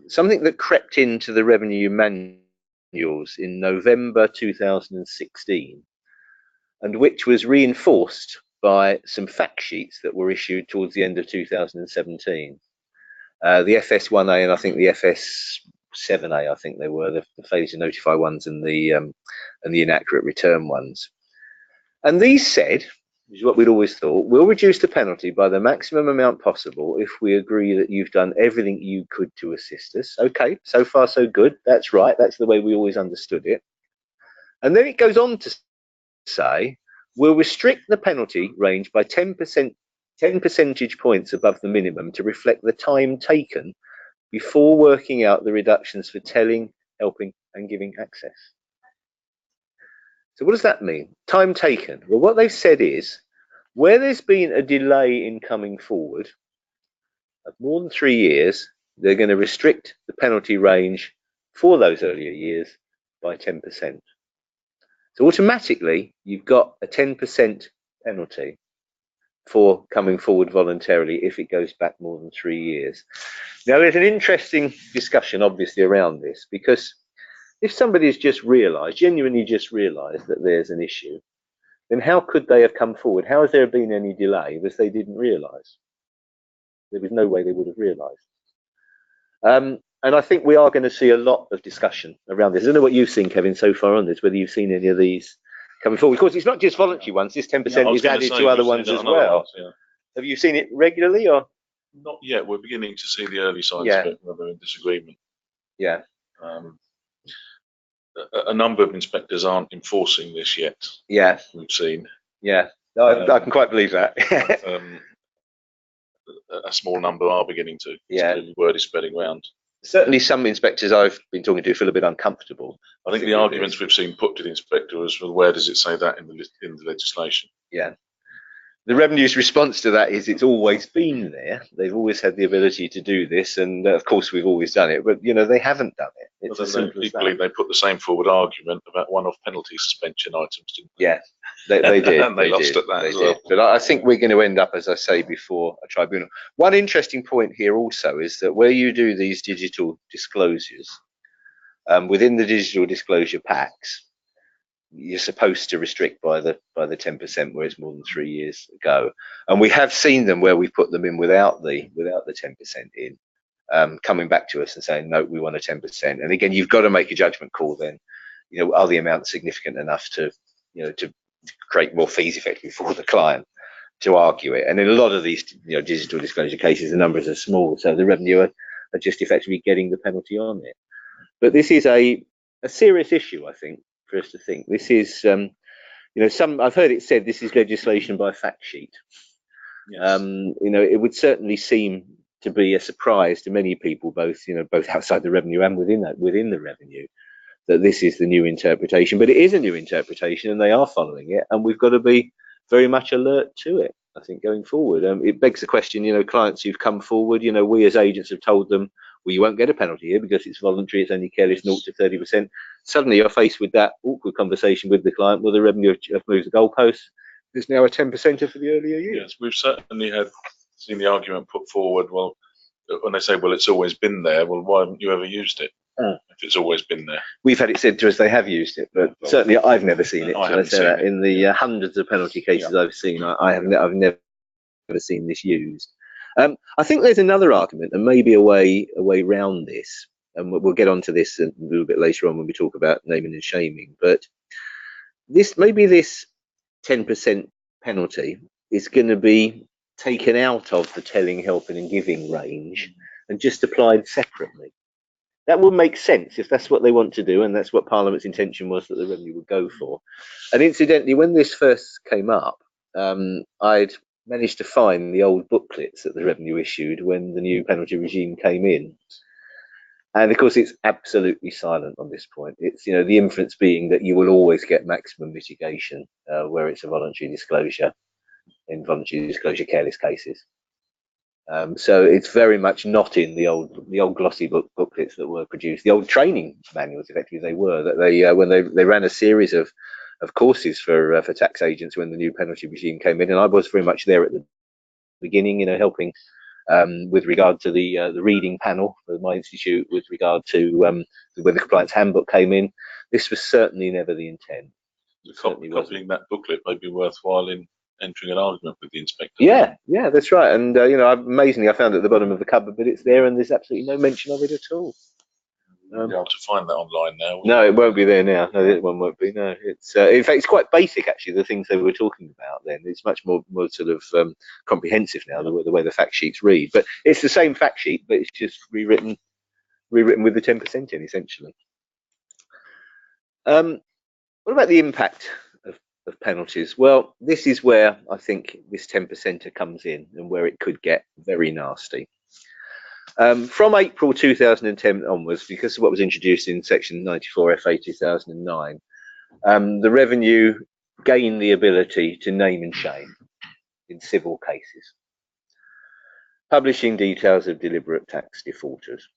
something that crept into the revenue manuals in November 2016, and which was reinforced by some fact sheets that were issued towards the end of 2017. The FS1A and I think the FS7A, I think they were the failure to notify ones and the inaccurate return ones. And these said, which is what we'd always thought, we'll reduce the penalty by the maximum amount possible if we agree that you've done everything you could to assist us. Okay, so far so good. That's right. That's the way we always understood it. And then it goes on to say, we'll restrict the penalty range by 10 percentage points above the minimum to reflect the time taken before working out the reductions for telling, helping, and giving access. So what does that mean? Time taken. Well, what they've said is, where there's been a delay in coming forward of more than 3 years, they're going to restrict the penalty range for those earlier years by 10%. So automatically, you've got a 10% penalty for coming forward voluntarily if it goes back more than 3 years. Now, there's an interesting discussion, obviously, around this, because if somebody has just realised, genuinely just realised that there's an issue, then how could they have come forward? How has there been any delay because they didn't realise? There was no way they would have realised. And I think we are going to see a lot of discussion around this. I don't know what you've seen, Kevin, so far on this, whether you've seen any of these coming forward. Of course, it's not just voluntary ones. This 10% is added to other ones as well. Have you seen it regularly or? Not yet. We're beginning to see the early signs of it, where they're in disagreement. Yeah. A number of inspectors aren't enforcing this yet. Yeah. We've seen. Yeah. I can quite believe that. A small number are beginning to. Yeah. The word is spreading around. Certainly some inspectors I've been talking to feel a bit uncomfortable. I think the arguments we've seen put to the inspector was, well, where does it say that in the legislation? Yeah. The revenue's response to that is it's always been there. They've always had the ability to do this, and of course we've always done it, but they haven't done it. It's as simple as that. They put the same forward argument about one-off penalty suspension items, didn't they? Yeah, they did. And they lost at that as well. But I think we're going to end up, as I say, before a tribunal. One interesting point here also is that where you do these digital disclosures, within the digital disclosure packs, you're supposed to restrict by the 10% where it's more than 3 years ago, and we have seen them where we put them in without the 10% in, coming back to us and saying no, we want a 10%. And again, you've got to make a judgment call then. Are the amounts significant enough to to create more fees effectively for the client to argue it? And in a lot of these digital disclosure cases, the numbers are small, so the revenue are just effectively getting the penalty on it. But this is a serious issue, I think, for us to think. This is, I've heard it said this is legislation by fact sheet. Yes. It would certainly seem to be a surprise to many people, both outside the revenue and within the revenue, that this is the new interpretation. But it is a new interpretation, and they are following it, and we've got to be very much alert to it, I think, going forward. It begs the question, clients who've come forward, we as agents have told them, well, you won't get a penalty here because it's voluntary, it's only careless 0 to 30%. Suddenly you're faced with that awkward conversation with the client, well, the revenue have moved the goalposts. There's now a 10%er for the earlier years. Yes, we've certainly seen the argument put forward, well, when they say, well, it's always been there, well, why haven't you ever used it? If it's always been there. We've had it said to us they have used it, but certainly I've never seen it. In the hundreds of penalty cases I've seen, I've never seen this used. I think there's another argument, and maybe a way round this, and we'll get onto this a little bit later on when we talk about naming and shaming. But this 10% penalty is going to be taken out of the telling, helping, and giving range and just applied separately. That would make sense if that's what they want to do, and that's what Parliament's intention was that the revenue would go for. And incidentally, when this first came up, I'd managed to find the old booklets that the revenue issued when the new penalty regime came in. And of course, it's absolutely silent on this point. It's, the inference being that you will always get maximum mitigation where it's a voluntary disclosure in voluntary disclosure careless cases. So it's very much not in the old glossy booklets that were produced, the old training manuals, effectively they were, that they when they ran a series of courses for tax agents when the new penalty regime came in, and I was very much there at the beginning, helping with regard to the reading panel for my institute, with regard to when the compliance handbook came in. This was certainly never the intent. Copying that booklet may be worthwhile in entering an argument with the inspector. Yeah, that's right. And amazingly, I found it at the bottom of the cupboard, but it's there, and there's absolutely no mention of it at all. You'll be able to find that online now. No, it won't be there now. No, that one won't be. No, it's in fact it's quite basic actually. The things they were talking about then, it's much more sort of comprehensive now. The way the fact sheets read, but it's the same fact sheet, but it's just rewritten with the 10% in essentially. What about the impact of penalties? Well, this is where I think this 10%er comes in, and where it could get very nasty. From April 2010 onwards, because of what was introduced in Section 94 FA 2009, the revenue gained the ability to name and shame in civil cases, publishing details of deliberate tax defaulters.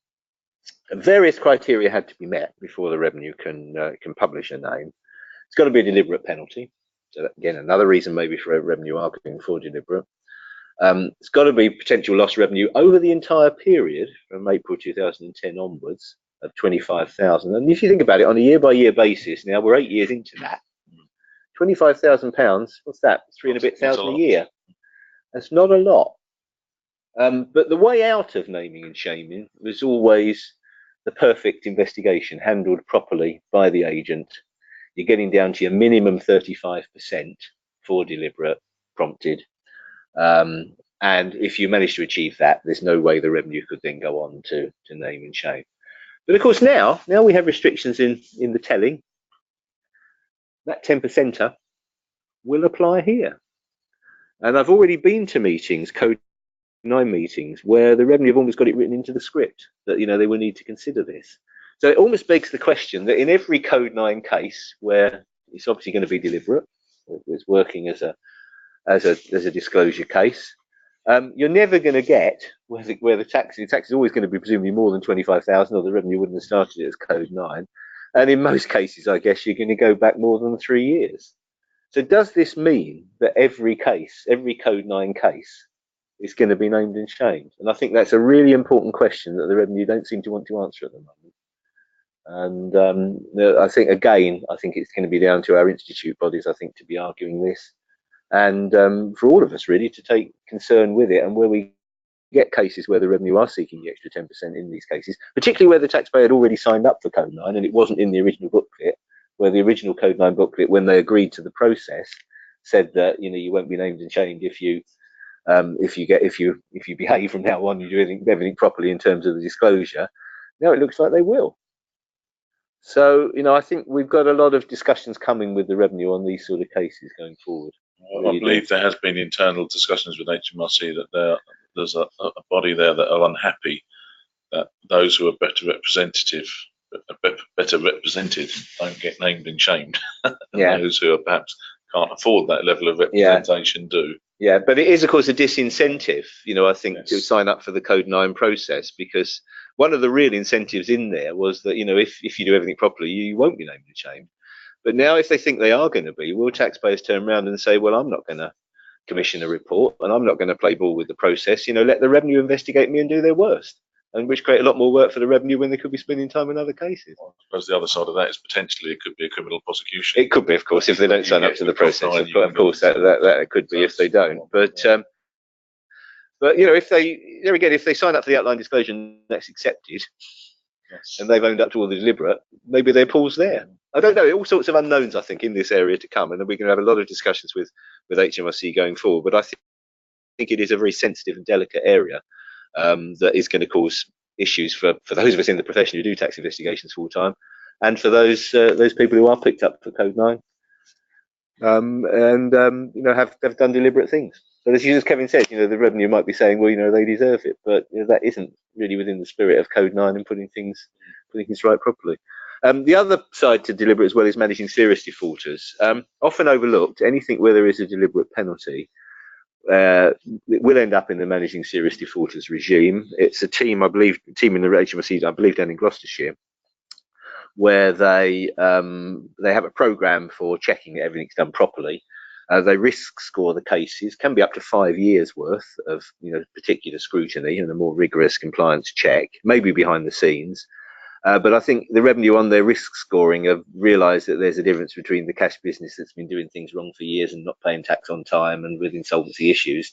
Various criteria had to be met before the revenue can publish a name. It's got to be a deliberate penalty. So that, again, another reason maybe for a revenue arguing for deliberate. It's got to be potential lost revenue over the entire period from April 2010 onwards of 25,000. And if you think about it on a year-by-year basis, now we're 8 years into that. £25,000, what's that? 3 and a bit thousand a year. That's not a lot. But the way out of naming and shaming was always the perfect investigation handled properly by the agent. You're getting down to your minimum 35% for deliberate prompted. And if you manage to achieve that, there's no way the revenue could then go on to name and shame. But of course, now we have restrictions in the telling. That 10%er will apply here. And I've already been to meetings, Code 9 meetings, where the revenue have almost got it written into the script that they will need to consider this. So it almost begs the question that in every Code 9 case where it's obviously going to be deliberate, it's working as a disclosure case, you're never going to get where the tax is always going to be presumably more than 25,000, or the revenue wouldn't have started as Code 9. And in most cases, I guess you're going to go back more than 3 years. So does this mean that every Code 9 case is going to be named and shamed? And I think that's a really important question that the revenue don't seem to want to answer at the moment. And I think it's going to be down to our institute bodies, I think, to be arguing this, and for all of us really to take concern with it. And where we get cases where the revenue are seeking the extra 10% in these cases, particularly where the taxpayer had already signed up for Code 9 and it wasn't in the original booklet, where the original Code 9 booklet, when they agreed to the process, said that you won't be named and shamed if you behave from now on, you do everything properly in terms of the disclosure. Now it looks like they will. So I think we've got a lot of discussions coming with the revenue on these sort of cases going forward. I believe there has been internal discussions with HMRC that there's a body there that are unhappy that those who are better represented don't get named and shamed, and those who are perhaps can't afford that level of representation do. Yeah, but it is, of course, a disincentive, I think, to sign up for the Code 9 process, because one of the real incentives in there was that, if you do everything properly, you won't be named and shamed. But now if they think they are going to be, will taxpayers turn around and say, well, I'm not going to commission a report and I'm not going to play ball with the process, let the revenue investigate me and do their worst, and which create a lot more work for the revenue when they could be spending time in other cases. Well, I suppose the other side of that is potentially it could be a criminal prosecution. It could be, of course, if they don't sign up to the process. Of course, that could be if they don't. But if they sign up for the outline disclosure and that's accepted, and they've owned up to all the deliberate, maybe their pool's there. I don't know. All sorts of unknowns, I think, in this area to come, and we're going to have a lot of discussions with HMRC going forward. But I think it is a very sensitive and delicate area that is going to cause issues for those of us in the profession who do tax investigations full time, and for those people who are picked up for Code 9, and have done deliberate things. But as Kevin said, the revenue might be saying, well, they deserve it, but that isn't really within the spirit of Code 9 and putting things right properly. The other side to deliberate as well is managing serious defaulters. Often overlooked, anything where there is a deliberate penalty it will end up in the managing serious defaulters regime. It's a team, I believe, in the HMRC, I believe, down in Gloucestershire, where they have a program for checking that everything's done properly. They risk score the cases, can be up to 5 years worth of particular scrutiny and a more rigorous compliance check, maybe behind the scenes. But I think the revenue on their risk scoring have realised that there's a difference between the cash business that's been doing things wrong for years and not paying tax on time and with insolvency issues,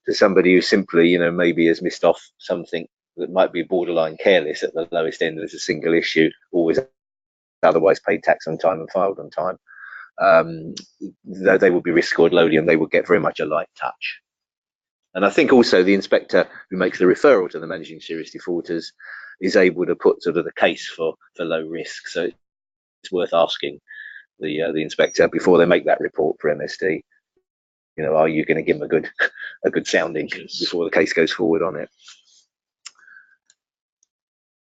to somebody who simply, maybe has missed off something that might be borderline careless at the lowest end as a single issue, always otherwise paid tax on time and filed on time. They will be risk scored lowly and they will get very much a light touch. And I think also the inspector who makes the referral to the managing serious defaulters is able to put sort of the case for low risk. So it's worth asking the inspector before they make that report for MSD, are you going to give them a good sounding before the case goes forward on it?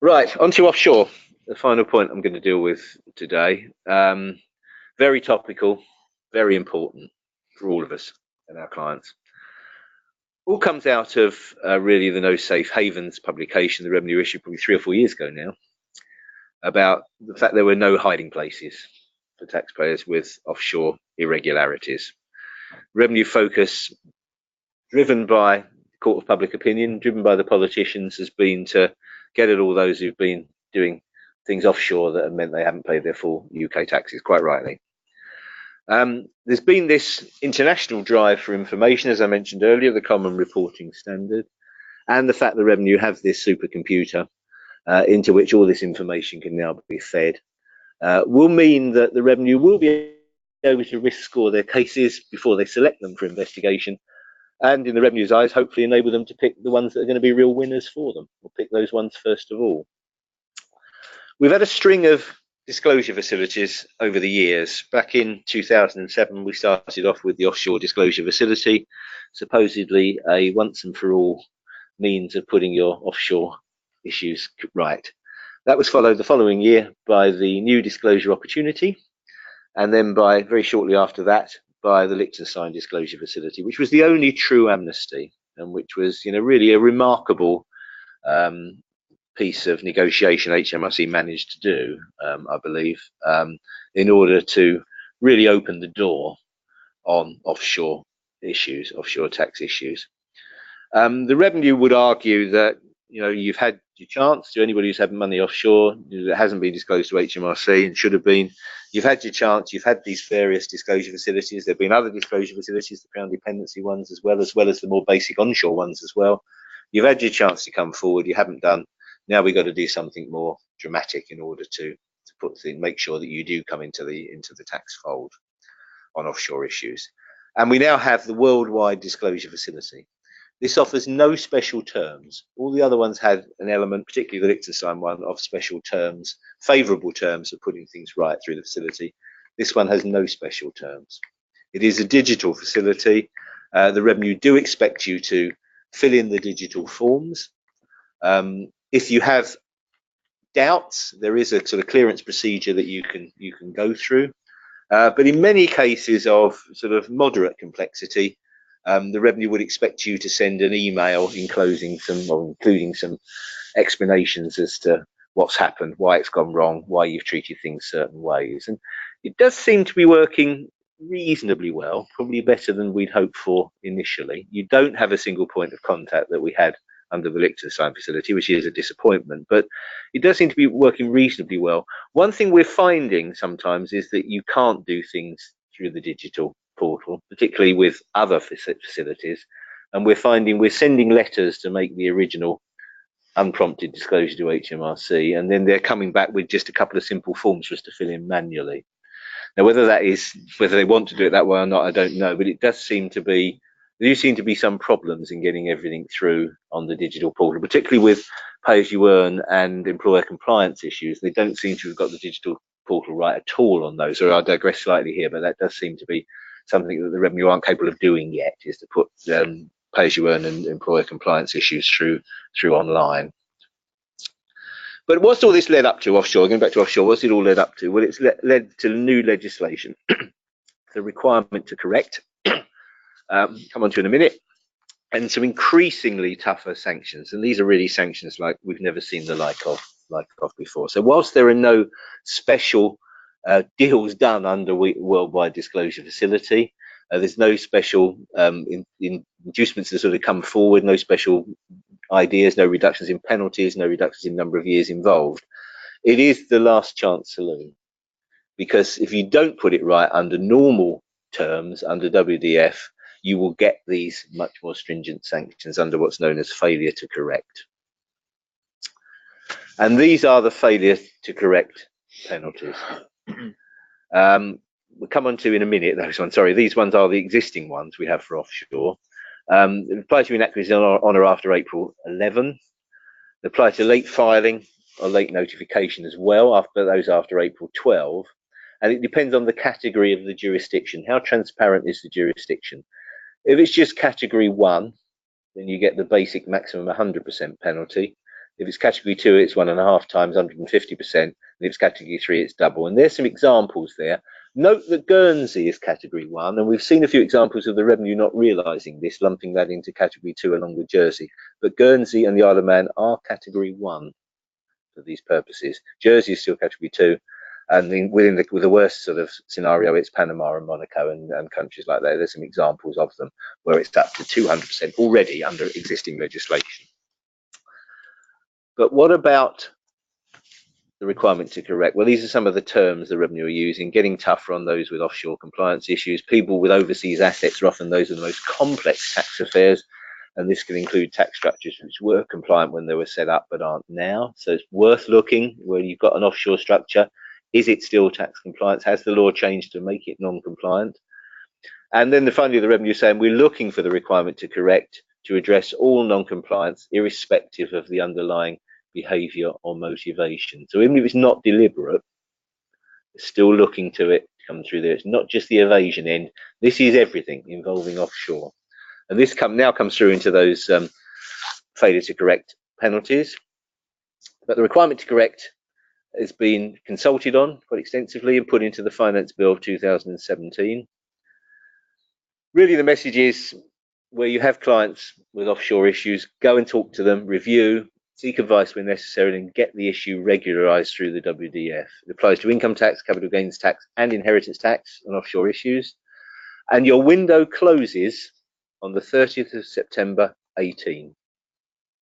Right, on to offshore, the final point I'm going to deal with today. Very topical, very important for all of us and our clients. All comes out of really the No Safe Havens publication, the revenue issue probably 3 or 4 years ago now, about the fact there were no hiding places for taxpayers with offshore irregularities. Revenue focus, driven by court of public opinion, driven by the politicians, has been to get at all those who've been doing things offshore that have meant they haven't paid their full UK taxes, quite rightly. There's been this international drive for information, as I mentioned earlier, the Common Reporting Standard, and the fact that revenue have this supercomputer into which all this information can now be fed, will mean that the revenue will be able to risk score their cases before they select them for investigation, and in the revenue's eyes, hopefully enable them to pick the ones that are going to be real winners for them, or pick those ones first of all. We've had a string of disclosure facilities over the years. Back in 2007, we started off with the Offshore Disclosure Facility, supposedly a once and for all means of putting your offshore issues right. That was followed the following year by the New Disclosure Opportunity, and then by very shortly after that by the Liechtenstein Disclosure Facility, which was the only true amnesty, and which was really a remarkable piece of negotiation HMRC managed to do, I believe, in order to really open the door on offshore issues, offshore tax issues. The revenue would argue that you've had your chance. To anybody who's had money offshore that hasn't been disclosed to HMRC and should have been, you've had your chance. You've had these various disclosure facilities. There have been other disclosure facilities, the Crown dependency ones as well as the more basic onshore ones as well. You've had your chance to come forward. You haven't done. Now we've got to do something more dramatic in order to make sure that you do come into the tax fold on offshore issues. And we now have the worldwide disclosure facility. This offers no special terms. All the other ones had an element, particularly the Liechtenstein one, of special terms, favourable terms of putting things right through the facility. This one has no special terms. It is a digital facility. The revenue do expect you to fill in the digital forms. If you have doubts, there is a sort of clearance procedure that you can go through. But in many cases of sort of moderate complexity, the revenue would expect you to send an email including some explanations as to what's happened, why it's gone wrong, why you've treated things certain ways. And it does seem to be working reasonably well, probably better than we'd hoped for initially. You don't have a single point of contact that we had under the Liechtenstein facility, which is a disappointment, but it does seem to be working reasonably well. One thing we're finding sometimes is that you can't do things through the digital portal, particularly with other facilities, and we're finding we're sending letters to make the original unprompted disclosure to HMRC, and then they're coming back with just a couple of simple forms for us to fill in manually. Now, whether they want to do it that way or not, I don't know, but it does seem to be There do seem to be some problems in getting everything through on the digital portal, particularly with pay-as-you-earn and employer compliance issues. They don't seem to have got the digital portal right at all on those. So I digress slightly here, but that does seem to be something that the revenue aren't capable of doing yet, is to put pay-as-you-earn and employer compliance issues through online. But what's all this led up to offshore? Going back to offshore, what's it all led up to? Well, it's led to new legislation, the requirement to correct, come on to in a minute, and some increasingly tougher sanctions. And these are really sanctions like we've never seen the like of before. So whilst there are no special deals done under Worldwide Disclosure Facility, there's no special inducements to sort of come forward, no special ideas, no reductions in penalties, no reductions in number of years involved. It is the last chance saloon, because if you don't put it right under normal terms, under WDF, you will get these much more stringent sanctions under what's known as failure to correct. And these are the failure to correct penalties. We'll come on to in a minute those ones. Sorry, these ones are the existing ones we have for offshore. It applies to inaccuracies on or after April 11. They apply to late filing or late notification as well, after April 12. And it depends on the category of the jurisdiction. How transparent is the jurisdiction? If it's just category 1, then you get the basic maximum 100% penalty. If it's category 2, it's 1.5 times 150%. And if it's category 3, it's double. And there's some examples there. Note that Guernsey is category 1, and we've seen a few examples of the revenue not realising this, lumping that into category 2 along with Jersey. But Guernsey and the Isle of Man are category 1 for these purposes. Jersey is still category 2. And with the worst sort of scenario, it's Panama and Monaco and countries like that. There's some examples of them where it's up to 200% already under existing legislation. But what about the requirement to correct? Well, these are some of the terms the revenue are using, getting tougher on those with offshore compliance issues. People with overseas assets are often those of the most complex tax affairs, and this can include tax structures which were compliant when they were set up but aren't now. So it's worth looking where you've got an offshore structure. Is it still tax compliance? Has the law changed to make it non-compliant? And then finally, the revenue saying we're looking for the requirement to correct to address all non-compliance, irrespective of the underlying behaviour or motivation. So even if it's not deliberate, it's still looking to it to come through there. It's not just the evasion end. This is everything involving offshore. And this now comes through into those failure to correct penalties. But the requirement to correct has been consulted on quite extensively and put into the Finance Bill of 2017. Really, the message is where you have clients with offshore issues, go and talk to them, review, seek advice when necessary, and get the issue regularised through the WDF. It applies to income tax, capital gains tax, and inheritance tax on offshore issues. And your window closes on the 30th of September 18.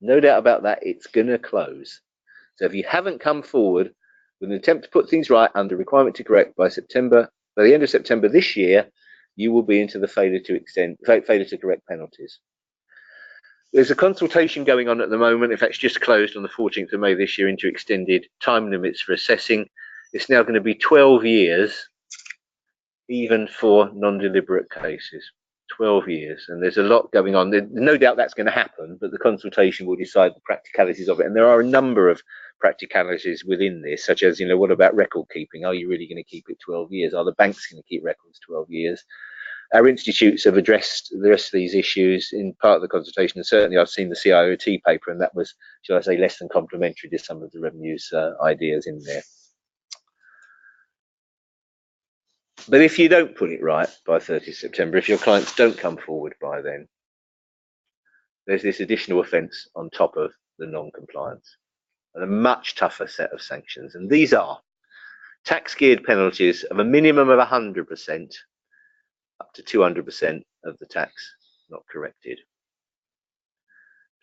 No doubt about that, it's going to close. So if you haven't come forward with an attempt to put things right under requirement to correct by the end of September this year, you will be into the failure to correct penalties. There's a consultation going on at the moment. In fact, it's just closed on the 14th of May this year into extended time limits for assessing. It's now going to be 12 years, even for non-deliberate cases. 12 years, and there's a lot going on. No doubt that's going to happen, but the consultation will decide the practicalities of it. And there are a number of practicalities within this, such as, what about record keeping? Are you really going to keep it 12 years? Are the banks going to keep records 12 years? Our institutes have addressed the rest of these issues in part of the consultation, and certainly I've seen the CIOT paper, and that was, shall I say, less than complimentary to some of the revenue's ideas in there. But if you don't put it right by 30 September, if your clients don't come forward by then, there's this additional offence on top of the non-compliance, and a much tougher set of sanctions. And these are tax-geared penalties of a minimum of 100% up to 200% of the tax not corrected.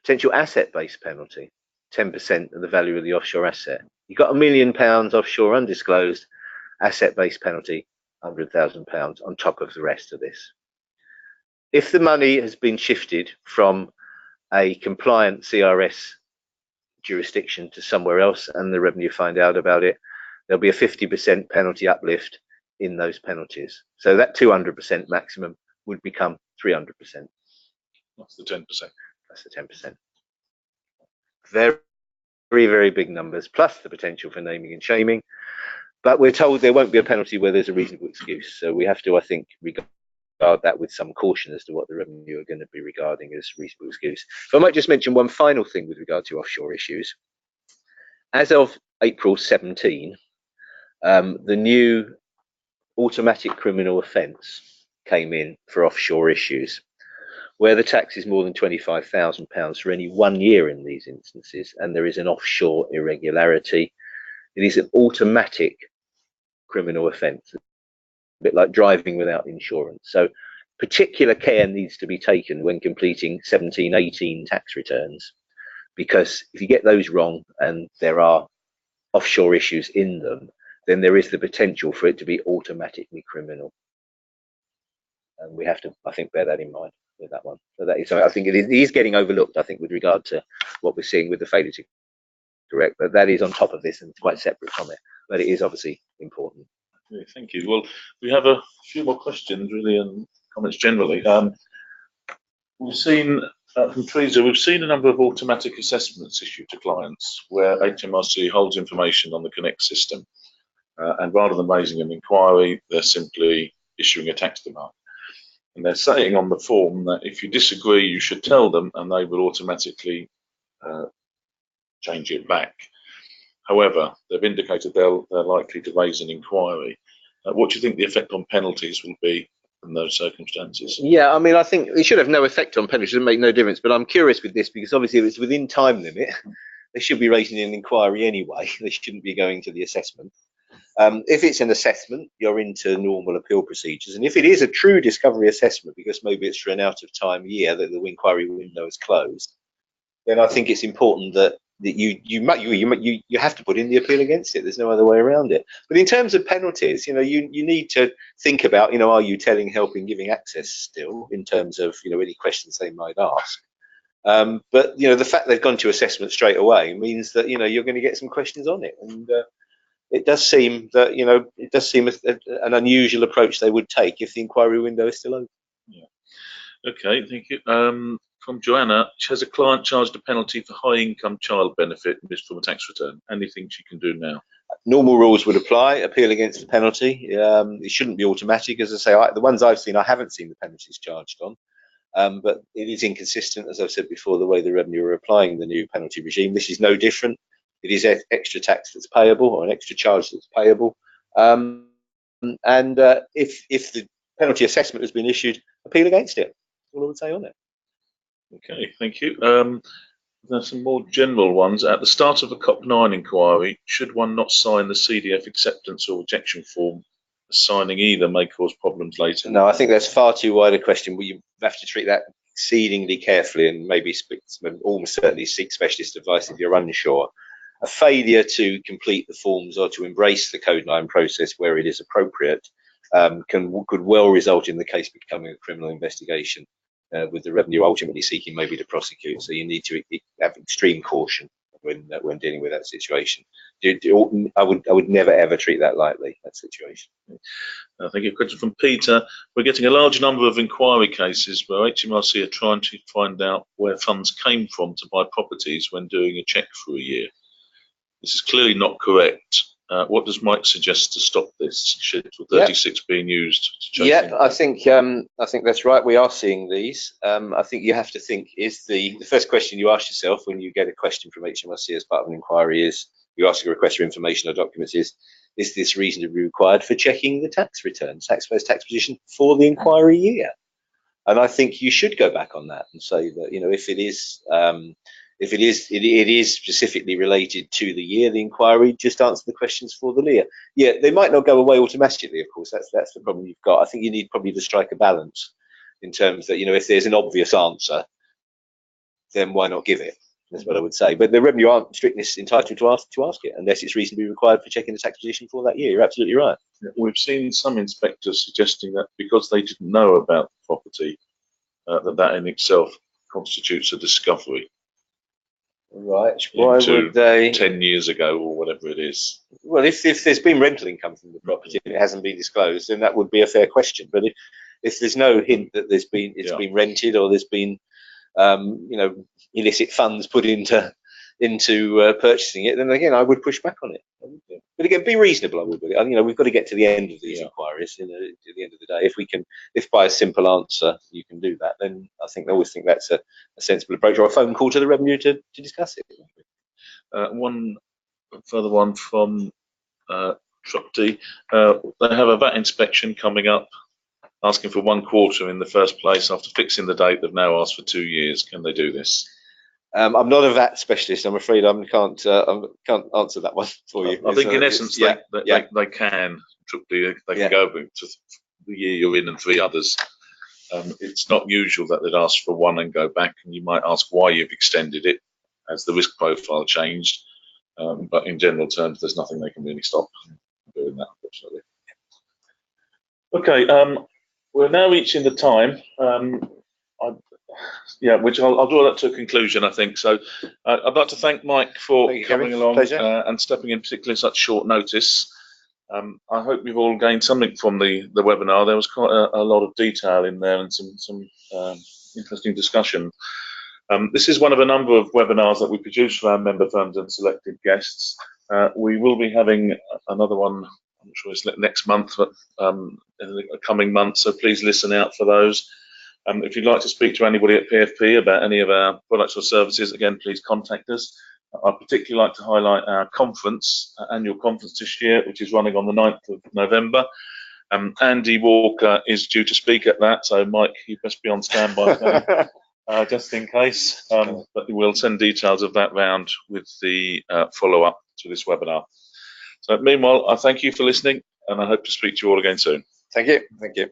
Potential asset-based penalty, 10% of the value of the offshore asset. You've got £1 million offshore undisclosed, asset-based penalty, £100,000 on top of the rest of this. If the money has been shifted from a compliant CRS jurisdiction to somewhere else and the revenue find out about it, there'll be a 50% penalty uplift in those penalties. So that 200% maximum would become 300%. That's the 10%. That's the 10%. Very, very big numbers, plus the potential for naming and shaming. But we're told there won't be a penalty where there's a reasonable excuse. So we have to, I think, regard that with some caution as to what the revenue are going to be regarding as reasonable excuse. So I might just mention one final thing with regard to offshore issues. As of April 17, the new automatic criminal offence came in for offshore issues, where the tax is more than £25,000 for any 1 year in these instances, and there is an offshore irregularity. It is an automatic criminal offence, a bit like driving without insurance. So particular care needs to be taken when completing 17, 18 tax returns, because if you get those wrong and there are offshore issues in them, then there is the potential for it to be automatically criminal. And we have to, I think, bear that in mind with that one. So that is, I think it is getting overlooked, I think, with regard to what we're seeing with the failure to correct, but that is on top of this and it's quite separate from it, but it is obviously important. Okay, thank you. Well, we have a few more questions really and comments generally. We've seen from Teresa, we've seen a number of automatic assessments issued to clients where HMRC holds information on the Connect system, and rather than raising an inquiry, they're simply issuing a tax demand. And they're saying on the form that if you disagree, you should tell them, and they will automatically change it back. However, they've indicated they're likely to raise an inquiry. What do you think the effect on penalties will be in those circumstances? Yeah, I mean, I think it should have no effect on penalties, it make no difference, but I'm curious with this because obviously if it's within time limit, they should be raising an inquiry anyway. They shouldn't be going to the assessment. If it's an assessment, you're into normal appeal procedures. And if it is a true discovery assessment, because maybe it's for an out of time year that the inquiry window is closed, then I think it's important that you have to put in the appeal against it. There's no other way around it. But in terms of penalties, you need to think about, are you telling, helping, giving access still in terms of, any questions they might ask. But the fact they've gone to assessment straight away means that, you're going to get some questions on it. And it does seem that, it does seem an unusual approach they would take if the inquiry window is still open. Yeah. Okay, thank you. From Joanna, she has a client charged a penalty for high income child benefit missed from a tax return. Anything she can do now? Normal rules would apply, appeal against the penalty. It shouldn't be automatic. As I say, the ones I've seen, I haven't seen the penalties charged on. But it is inconsistent, as I've said before, the way the revenue are applying the new penalty regime. This is no different. It is extra tax that's payable or an extra charge that's payable. If the penalty assessment has been issued, appeal against it. That's all I would say on it. Okay, thank you. There's some more general ones. At the start of a COP9 inquiry, should one not sign the CDF acceptance or rejection form? Signing either may cause problems later. No, I think that's far too wide a question. You have to treat that exceedingly carefully and maybe almost certainly seek specialist advice if you're unsure. A failure to complete the forms or to embrace the Code 9 process where it is appropriate could well result in the case becoming a criminal investigation, with the revenue ultimately seeking maybe to prosecute. So you need to have extreme caution when dealing with that situation. I would never ever treat that lightly, that situation. Thank you. A question from Peter. We're getting a large number of inquiry cases where HMRC are trying to find out where funds came from to buy properties when doing a check for a year. This is clearly not correct. What does Mike suggest to stop this? Schedule 36 being used to chase Yeah, I think that's right. We are seeing these. I think you have to think, is the first question you ask yourself when you get a question from HMRC as part of an inquiry is, you ask a request for information or documents, is this reasonably required for checking the tax return, taxpayer's tax position for the inquiry year? And I think you should go back on that and say that, if it is specifically related to the year, the inquiry, just answer the questions for the year. Yeah, they might not go away automatically, of course. That's the problem you've got. I think you need probably to strike a balance in terms that, if there's an obvious answer, then why not give it? That's what I would say. But the revenue aren't strictly entitled to ask it unless it's reasonably required for checking the tax position for that year. You're absolutely right. We've seen some inspectors suggesting that because they didn't know about the property, that in itself constitutes a discovery. Right. Why would they? 10 years ago or whatever it is. Well, if there's been rental income from the property and it hasn't been disclosed, then that would be a fair question. But if there's no hint that it's been rented or there's been illicit funds put into purchasing it, then again I would push back on it. But again, be reasonable. I would. We've got to get to the end of these inquiries. At the end of the day, if by a simple answer you can do that, then I always think that's a sensible approach, or a phone call to the revenue to discuss it. One further one from Shopti. They have a VAT inspection coming up, asking for 1 quarter in the first place. After fixing the date, they've now asked for 2 years. Can they do this? I'm not a VAT specialist. I'm afraid I can't answer that one for you. I think in essence they can. They can go to the year you're in and 3 others. It's not usual that they'd ask for 1 and go back, and you might ask why you've extended it as the risk profile changed. But in general terms, there's nothing they can really stop doing that, unfortunately. Okay, we're now reaching the time. Which I'll draw that to a conclusion, I think. So I'd like to thank Mike for coming along and stepping in, particularly such short notice. I hope you've all gained something from the webinar. There was quite a lot of detail in there and some interesting discussion. This is one of a number of webinars that we produce for our member firms and selected guests. We will be having another one, I'm not sure it's next month, but in the coming months, so please listen out for those. If you'd like to speak to anybody at PFP about any of our products or services, again, please contact us. I'd particularly like to highlight our conference, annual conference this year, which is running on the 9th of November. Andy Walker is due to speak at that, so Mike, you best be on standby just in case. But we'll send details of that round with the follow-up to this webinar. So meanwhile, I thank you for listening, and I hope to speak to you all again soon. Thank you. Thank you.